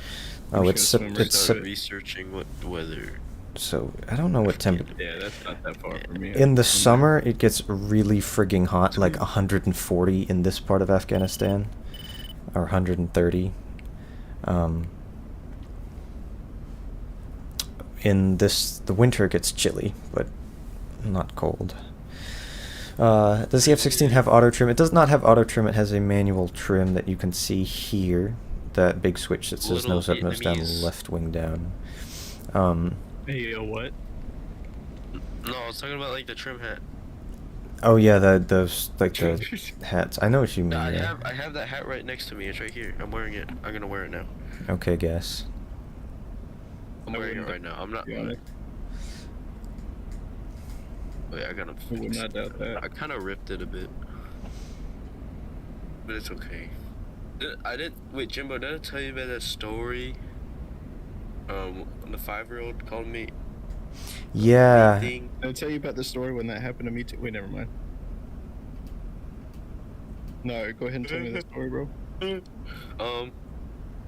Oh, I'm it's just gonna swim right Start through it. researching what weather. so I don't know what temperature. Yeah, that's not that far from me. In the summer, it gets really frigging hot, like 140 in this part of Afghanistan, or 130. In the winter it gets chilly, but not cold. Does the F-16 have auto trim? It does not have auto trim. It has a manual trim that you can see here. That big switch that says Little nose up, nose down, Vietnamese. left wing down. Hey, yo, what? No, I was talking about like the trim hat. Oh yeah, those like the hats. I know what you mean. Nah, yeah. I have that hat right next to me. It's right here. I'm wearing it. I'm gonna wear it now. Okay, guess. I'm I wearing it wouldn't right now. I'm not. be honest. Wait, I gotta. I would fix not it. doubt that. I kind of ripped it a bit, but it's okay. I didn't. Wait, Jimbo, did I tell you about that story? The 5-year-old called me. Yeah. Thing. Did I tell you about the story when that happened to me too? Wait, never mind. No, go ahead and tell me the story, bro. Me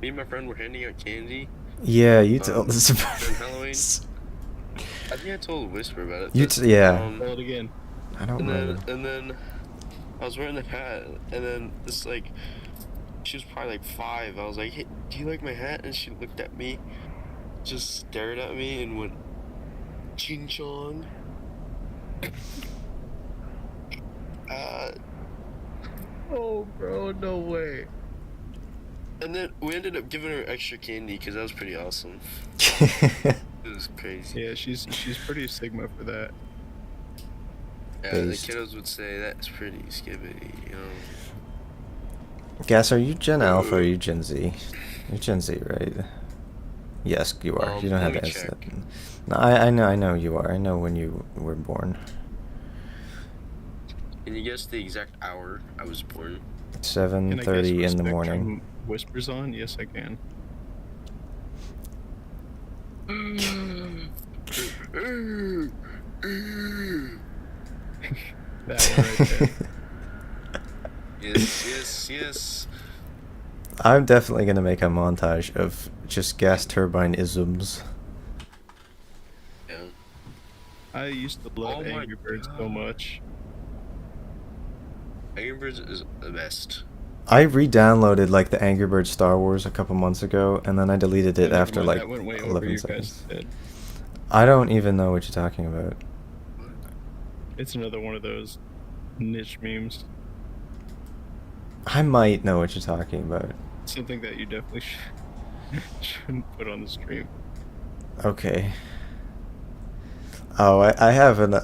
and my friend were handing out candy Yeah, you told us on about Halloween. this. I think I told Whisper about it. You but, yeah. Tell it again. I don't and then remember. and then I was wearing the hat, and then this like she was probably like 5. I was like, "Hey, do you like my hat?" And she looked at me, just stared at me, and went, "Ching chong." Oh, bro, no way. And then we ended up giving her extra candy because that was pretty awesome. It was crazy. Yeah, she's pretty sigma for that. Yeah, based. the kiddos would say that's pretty skibbity. Gas, are you Gen Alpha or are you Gen Z? You're Gen Z, right? Yes, you are. You don't Let have me to answer check. that. No, I know you are. I know when you were born. Can you guess the exact hour I was born? Can I guess 7:30 what in the morning. spectrum Whispers on? Yes, I can. That one right there. Yes. I'm definitely gonna make a montage of just gas turbine isms. Yeah. I used to love Oh my Angry Birds so God. much. Angry Birds is the best. I re-downloaded like the Angry Birds Star Wars a couple months ago, and then I deleted it Never after mind, like that went way over 11 your guys' seconds. head. I don't even know what you're talking about. It's another one of those niche memes. I might know what you're talking about. Something that you definitely shouldn't put on the stream. Okay. Oh, I have an.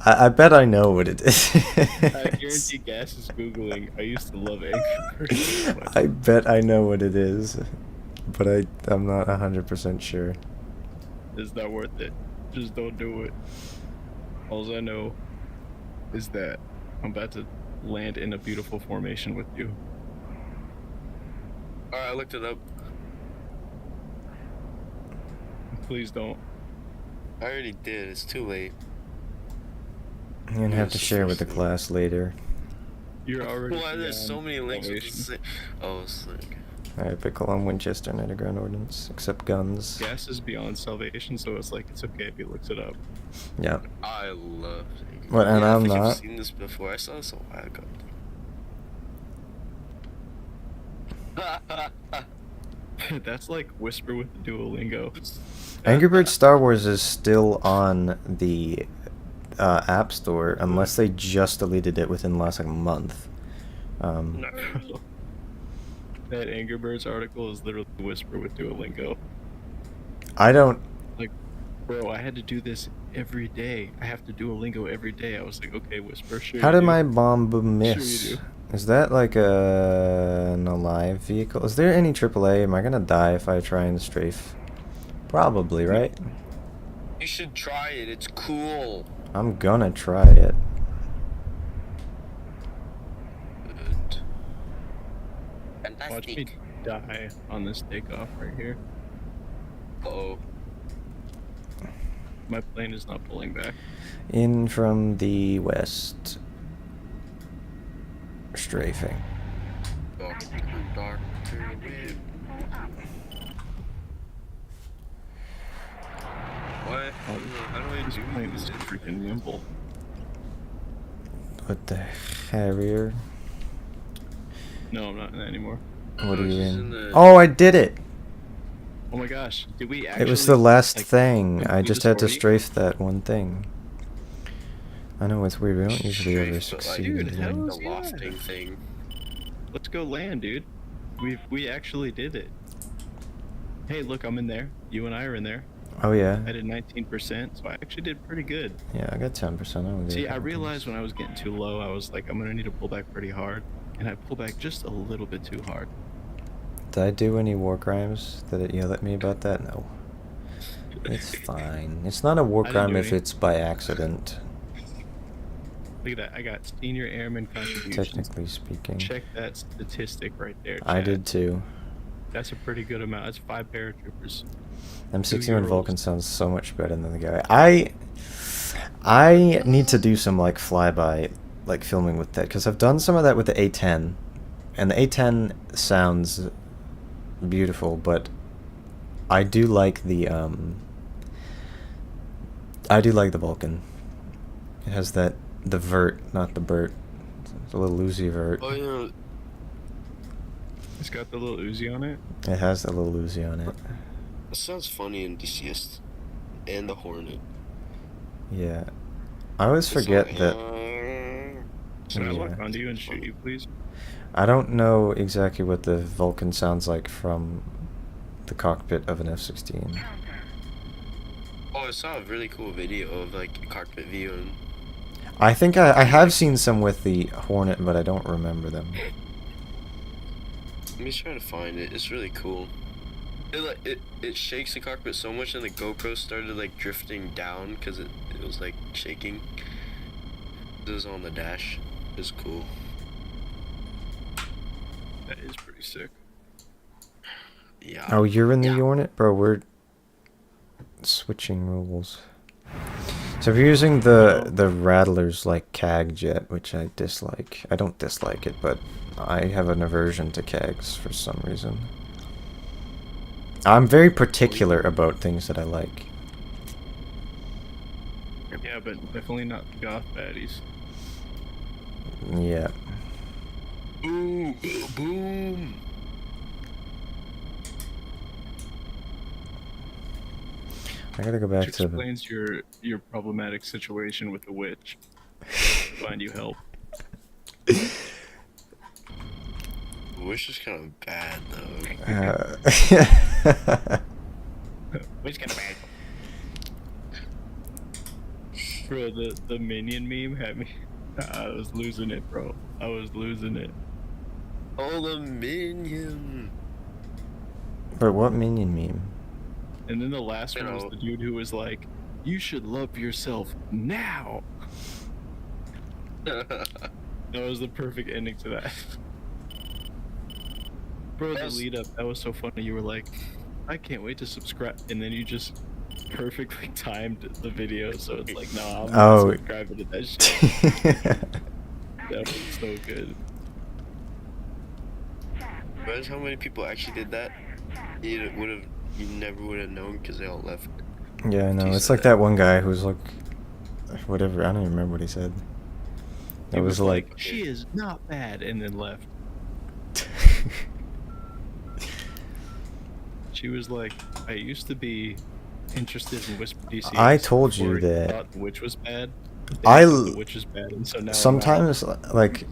I bet I know what it is. I guarantee Gas is Googling. I used to love Angry Birds so much. I bet I know what it is, but I'm not 100% sure. It's not worth it. Just don't do it. All I know is that I'm about to land in a beautiful formation with you. Alright, I looked it up. Please don't. I already did. It's too late. You're gonna have to Yes, share with the seriously. class later. You're already. Why there's so beyond many links with the salvation. same. Oh, it's like. Alright, pickle on Winchester and underground ordnance, except guns. Gas is beyond salvation, so it's like it's okay if he looks it up. Yeah. I love it. What, and yeah, I'm I think not? I've seen this before. I saw this a while ago. That's like Whisper with the Duolingo. Angry Birds Star Wars is still on the App Store, unless they just deleted it within the last like month. No. That Angry Birds article is literally Whisper with Duolingo. I don't. Like, bro, I had to do this every day. I have to Duolingo every day. I was like, okay, Whisper, sure. How you did do. my bomb Sure miss? you do. Is that like an alive vehicle? Is there any AAA? Am I gonna die if I try and strafe? Probably, right? You should try it. It's cool. I'm gonna try it. Good. Watch me Fantastic. die on this takeoff right here. Uh-oh. My plane is not pulling back. In from the west. Strafing. Dark. What? How do I This do plane is this? freaking nimble. With the Harrier. No, I'm not in that anymore. What are it's you just in? the- Oh, I did it! Oh my gosh, did we actually? It was the last like, thing. I complete just this had to already? strafe that one thing. I know it's weird. We don't usually ever Strafe, but, like, succeed. Dude, in hell doing- the yeah. lofting thing. Let's go land, dude. We actually did it. Hey, look, I'm in there. You and I are in there. Oh yeah. I did 19%, so I actually did pretty good. Yeah, I got 10%. I See, I realized when I was getting too low, I was like, I'm gonna need to pull back pretty hard, and I pulled back just a little bit too hard. Did I do any war crimes? Did it yell at me about that? No. It's fine. It's not a war I didn't crime do if any. it's by accident, Look at that, I got senior airman contributions. technically speaking. Check that statistic right there. I Chad. did too. That's a pretty good amount. That's 5 paratroopers. M61 2-year-olds. Vulcan sounds so much better than the guy. I need to do some like flyby, like filming with that, because I've done some of that with the A10, and the A10 sounds beautiful, but I do like the Vulcan. It has the vert, not the Burt. It's a little Uzi vert. Oh yeah. It's got the little Uzi on it. It has a little Uzi on it. That sounds funny in DCS. And the Hornet. Yeah. I always It's forget like, that. Can I Yeah. lock onto you and shoot you, please? I don't know exactly what the Vulcan sounds like from the cockpit of an F-16. Oh, I saw a really cool video of like a cockpit view, and I think I have seen some with the Hornet, but I don't remember them. let me try to find it. It's really cool. It shakes the cockpit so much, and the GoPro started like drifting down because it was like shaking. It was on the dash. It's cool. That is pretty sick. Yeah. Oh, you're in the Yeah. Hornet? Bro, we're switching rules. So if you're using the Rattler's like CAG jet, which I dislike. I don't dislike it, but I have an aversion to CAGs for some reason. I'm very particular about things that I like. Yeah, but definitely not goth baddies. Yeah. Boom! Boom! I gotta go back Which to the... explains your problematic situation with the witch. Find you help. Wish is kind of bad though. Witch kind of bad. Bro, the minion meme had me. I was losing it, bro. I was losing it. Oh, the minion! But what minion meme? And then the last You one was know. the dude who was like, "You should love yourself now." That was the perfect ending to that. Bro, the That's- lead up, that was so funny. You were like, "I can't wait to subscribe," and then you just perfectly timed the video, so it's like, "No, I'm not Oh. subscribing to that shit." That was so good. Imagine how many people actually did that. You never would have known because they all left. Yeah, I know. Jeez, It's like that one guy who's like... Whatever, I don't even remember what he said. He It was like... "She is not bad," and then left. She was like, "I used to be interested in Whisper DCS. I told you before I that- thought the witch was bad. I thought the witch was bad, and so now I'm not." Sometimes, like...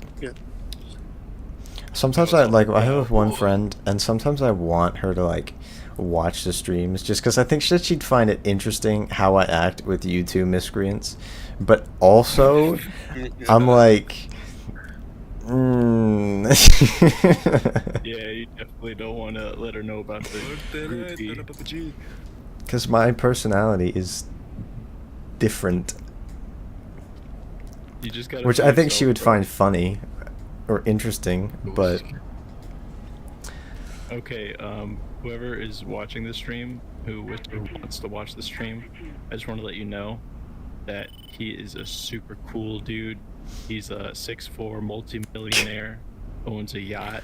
Sometimes I have one friend, and sometimes I want her to like watch the streams just because I think that she'd find it interesting how I act with YouTube miscreants. But also, I'm like, Yeah, you definitely don't want to let her know about the groupie. because my personality is different, You just gotta. which be I think she yourself, would bro. find funny or interesting. But Okay, whoever is watching the stream, who wants to watch the stream, I just want to let you know that he is a super cool dude. He's a 6'4" multi-millionaire, owns a yacht.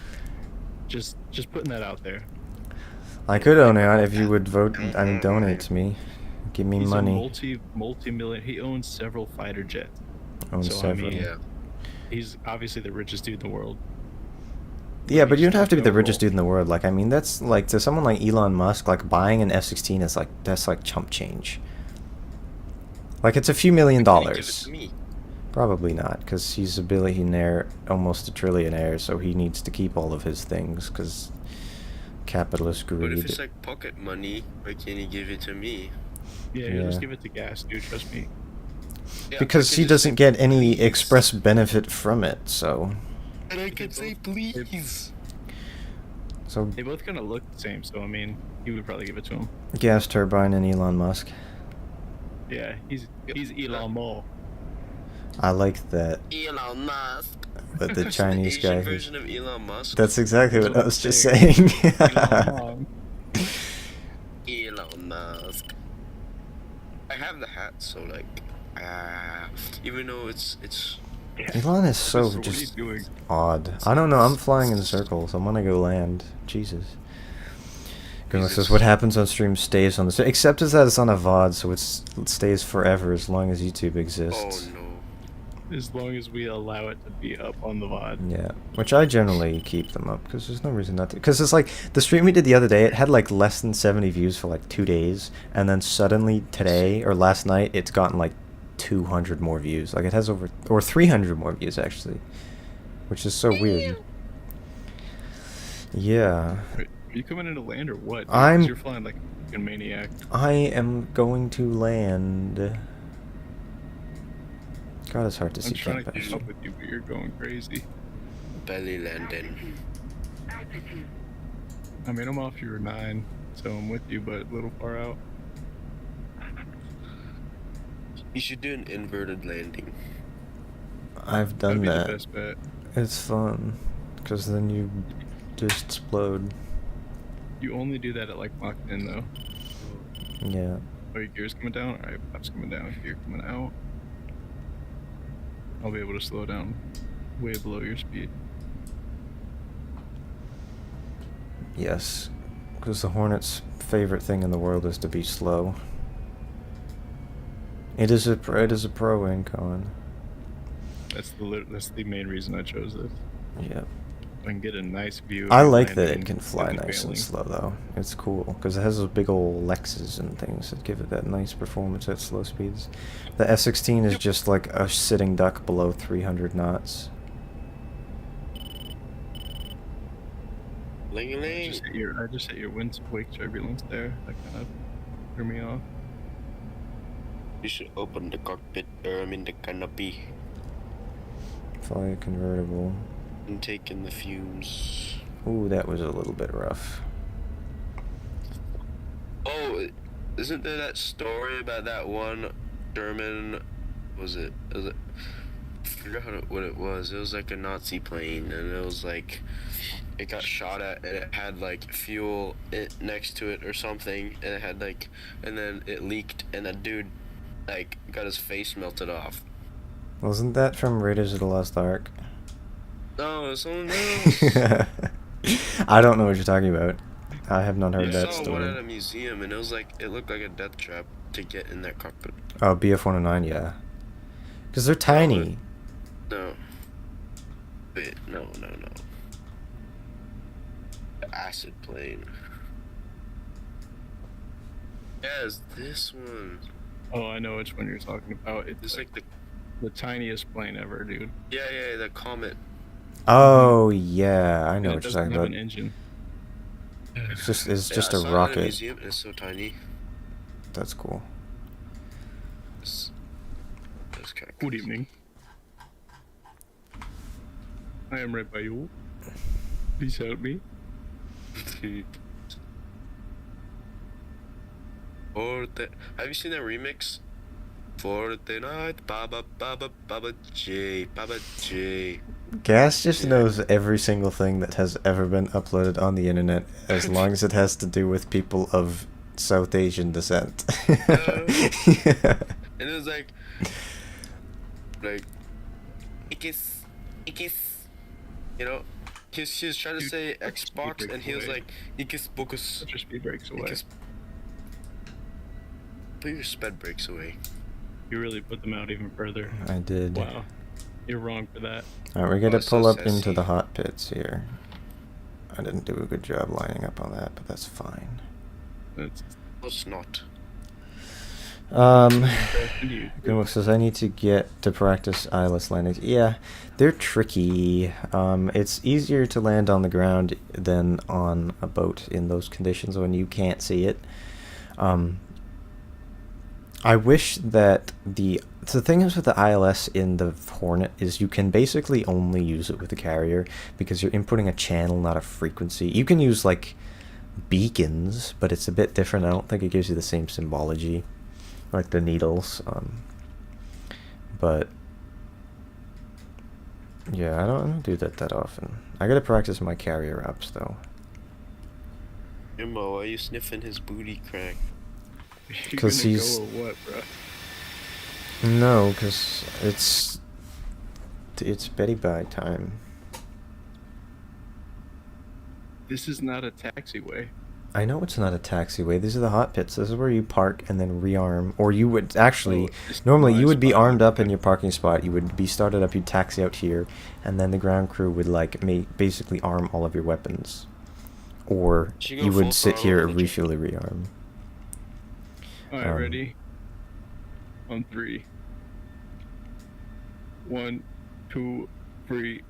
Just putting that out there. I could own it if you would vote. I mean, donate to me, give me He's money. a multi-million. He owns several fighter jets. Own so, I several. mean, Yeah. He's obviously the richest dude in the world. Yeah, but you don't have to be the Overall. richest dude in the world. Like, I mean, that's like to someone like Elon Musk, like buying an F-16 is like that's like chump change. Like, it's a few $1 million. Give it to me. Probably not, because he's a billionaire, almost a trillionaire, so he needs to keep all of his things, because capitalist But if greed. it's like pocket money, why can't he give it to me? Yeah, he'll just Yeah. give it to gas, dude. Trust me. Yeah, Because I he can just doesn't say, get any "Please." express benefit from it, so... And I can say please. So, They both kind of look the same, so I mean, he would probably give it to him. gas turbine and Elon Musk. Yeah, he's Elon Musk. I like that. Elon Musk. But the Who's Chinese Asian guy who's... version of Elon Musk. That's exactly what I was just saying. Elon Musk. Elon Musk. I have the hat, so like, even though it's Elon is so What are you just doing? odd. I don't know, I'm flying in circles. I'm gonna go land. Jesus. Gunlock says, what happens on stream stays on the stream. Except as that it's on a VOD, so it stays forever as long as YouTube exists. oh no. As long as we allow it to be up on the VOD. Yeah, which I generally keep them up, because there's no reason not to. Because it's like, the stream we did the other day, it had like less than 70 views for like 2 days, and then suddenly today, or last night, it's gotten like 200 more views. Like, it has over, or 300 more views actually, which is so weird. Yeah. you coming in to land or what? Dude? 'Cause I'm- You're flying like a fucking maniac. I am going to land. God, it's hard to I'm see trying that to keep bastard. up with you, but you're going crazy. Belly landing. I mean, I'm off your 9, so I'm with you, but a little far out. You should do an inverted landing. I've That'd done be the that. best bet. It's fun, because then you just explode. You only do that at like Mach 10 though. Yeah. Oh, your gear's coming down? Alright, flaps coming down, gear coming out. I'll be able to slow down way below your speed. Yes. Because the Hornet's favorite thing in the world is to be slow. It is a pro wing, Colin. That's the main reason I chose this. Yep. I can get a nice view. I of like that landing it can fly without nice and failing. slow, though. It's cool, because it has those big old Lexes and things that give it that nice performance at slow speeds. The F-16 is just like a sitting duck below 300 knots. Ling I ling. just hit your wake turbulence there. That kind of threw me off. You should open the cockpit, the canopy, Fly a convertible. and take in the fumes. Ooh, that was a little bit rough. Oh, isn't there that story about that one German? Was it? I forgot what it was. It was like a Nazi plane, and it was like it got shot at, and it had like fuel next to it or something, and it had like, and then it leaked, and that dude like got his face melted off. Wasn't that from Raiders of the Lost Ark? No, it's someone else. I don't know what you're talking about. I have not heard I that saw one at a story. museum, and it was like it looked like a death trap to get in that cockpit. Oh, BF-109, yeah. Because they're tiny. No. Wait, no. The acid plane. Yeah, it's this one. Oh, I know which one you're talking about. It's It's like the tiniest plane ever, dude. yeah, the comet. Oh, yeah, I know And what it you're doesn't talking have about. an engine. It's just Yeah, a I saw it at a rocket. museum, and it's so tiny. That's cool. It's kind of Good evening. I am right by you. Please help me. Have you seen that remix? Fortnite, Baba J. Gas just Yeah. knows every single thing that has ever been uploaded on the internet, as long as it has to do with people of South Asian descent. Yeah. And it was like, Ikis, you know, he was trying to Dude, say put your speed Xbox, brakes and he was away. like, Ikis Bokus. Put your speed brakes away. Put your sped brakes away. You really put them out even further. I did. Wow. You're wrong for that. Alright, we gotta Oh, so pull up sassy. into the hot pits here. I didn't do a good job lining up on that, but that's fine. That's It's not. you. Goodwill says I need to get to practice eyeless landings. Yeah, they're tricky. It's easier to land on the ground than on a boat in those conditions when you can't see it. I wish that the thing is with the ILS in the Hornet is you can basically only use it with the carrier because you're inputting a channel, not a frequency. You can use like beacons, but it's a bit different. I don't think it gives you the same symbology like the needles. But yeah, I don't do that often. I gotta practice my carrier ups though. Jimbo, why are you sniffing his booty crack? You 'Cause gonna he's- go or what, bro? No, because it's Betty Bye time. This is not a taxiway. I know it's not a taxiway. These are the hot pits. This is where you park and then rearm. Or you would actually, Oh, it's normally my you would be spot. armed up in your parking spot. You would be started up. You'd taxi out here, and then the ground crew would like basically arm all of your weapons, or Should go you full would sit throttle here on and the refuel the rearm. Alright, ready? On 3. 1, 2, 3.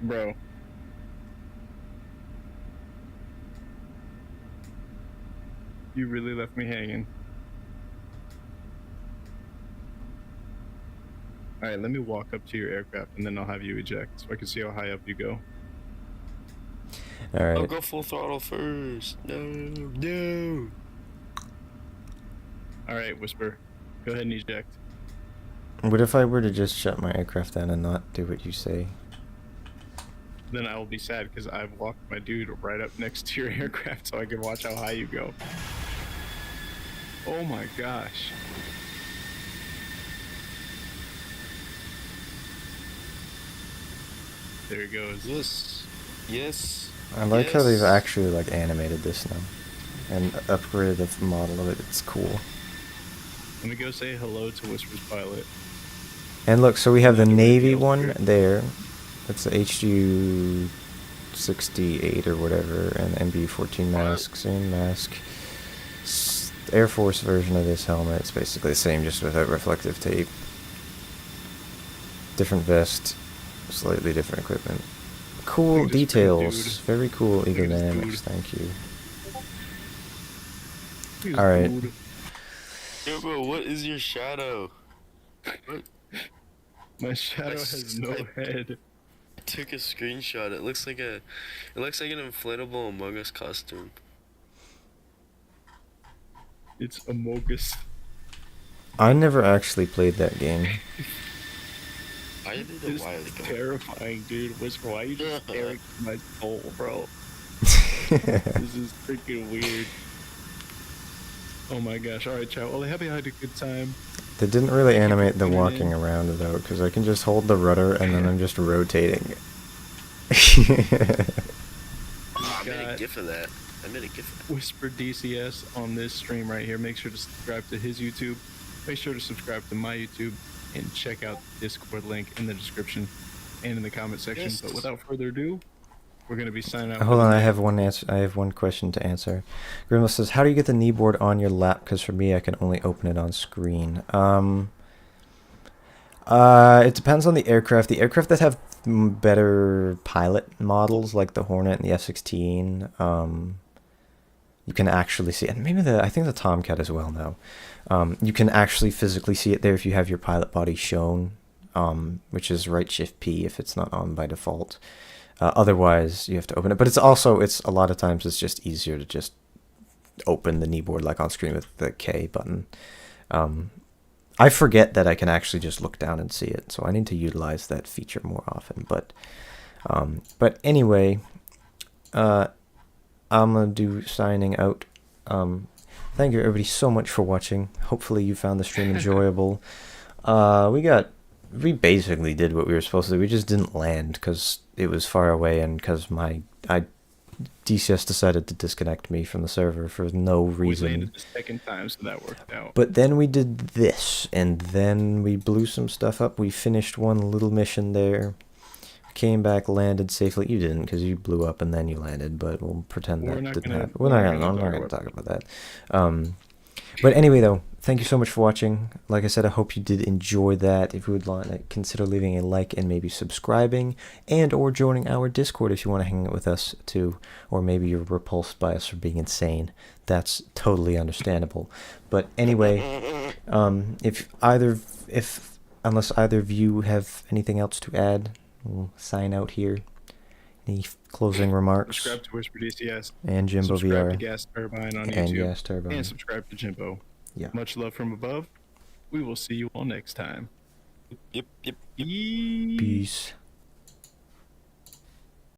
Bro. You really left me hanging. Alright, let me walk up to your aircraft and then I'll have you eject so I can see how high up you go. I'll Alright. go full throttle first. No. Alright, Whisper. Go ahead and eject. What if I were to just shut my aircraft down and not do what you say? Then I will be sad because I've walked my dude right up next to your aircraft so I can watch how high you go. Oh my gosh. There he goes. Yes. I like how they've Yes. actually like animated this now and upgraded the model of it. It's cool. Let me go say hello to Whisper's pilot. And look, so we have the Like a Navy radio one spirit. there. That's the HU 68 or whatever, and MB14 mask, same mask. Air Force version of this helmet. It's basically the same, just without reflective tape. Different vest, slightly different equipment. Cool Look at this big details. dude. Very cool Look at this aerodynamics. dude. Thank you. He's All right. dude. Yo, bro, what is your shadow? What? My shadow has no head. I took a screenshot. It looks like an inflatable Among Us costume. It's Amogus. I never actually played that game. I did a This while is ago. terrifying, dude. Whisper, why are you just staring at my soul, bro? This is freaking weird. Oh my gosh. Alright, chat. Well, I hope you had a good time. They didn't really Thank you for animate the tuning in. walking around though, because I can just hold the rudder and then I'm just rotating. I made a God. gif of that. Whisper DCS on this stream right here. Make sure to subscribe to his YouTube. Make sure to subscribe to my YouTube and check out the Discord link in the description and in the comment section. Yes. But without further ado, we're gonna be signing out. Hold for on, the I night. have one answer. I have one question to answer. Grimble says, "How do you get the kneeboard on your lap? Because for me, I can only open it on screen." It depends on the aircraft. The aircraft that have better pilot models, like the Hornet and the F-16, you can actually see, and maybe I think the Tomcat as well now. You can actually physically see it there if you have your pilot body shown, which is right shift P if it's not on by default. Otherwise, you have to open it. But it's a lot of times it's just easier to just open the kneeboard like on screen with the K button. I forget that I can actually just look down and see it, so I need to utilize that feature more often. But anyway, I'm gonna do signing out. Thank you everybody so much for watching. Hopefully you found the stream enjoyable. We basically did what we were supposed to do. We just didn't land because it was far away and because DCS decided to disconnect me from the server for no We reason. landed the second time, so that worked out. But then we did this, and then we blew some stuff up. We finished one little mission there. Came back, landed safely. You didn't, because you blew up and then you landed, but we'll pretend We're that not didn't gonna- happen. we're I'm not not gonna going to talk talk about that. But anyway, though, thank you so much for watching. Like I said, I hope you did enjoy that. If you would like, consider leaving a like and maybe subscribing, and or joining our Discord if you want to hang out with us too. Or maybe you're repulsed by us for being insane. That's totally understandable. But anyway, unless either of you have anything else to add, we'll sign out here. Any closing remarks? Subscribe to Whisper DCS. And Subscribe to JimboVR. Gas Turbine on And YouTube. Gas Turbine. And subscribe to Jimbo. Yeah. Much love from above. We will see you all next time. Yep. Peace. Peace.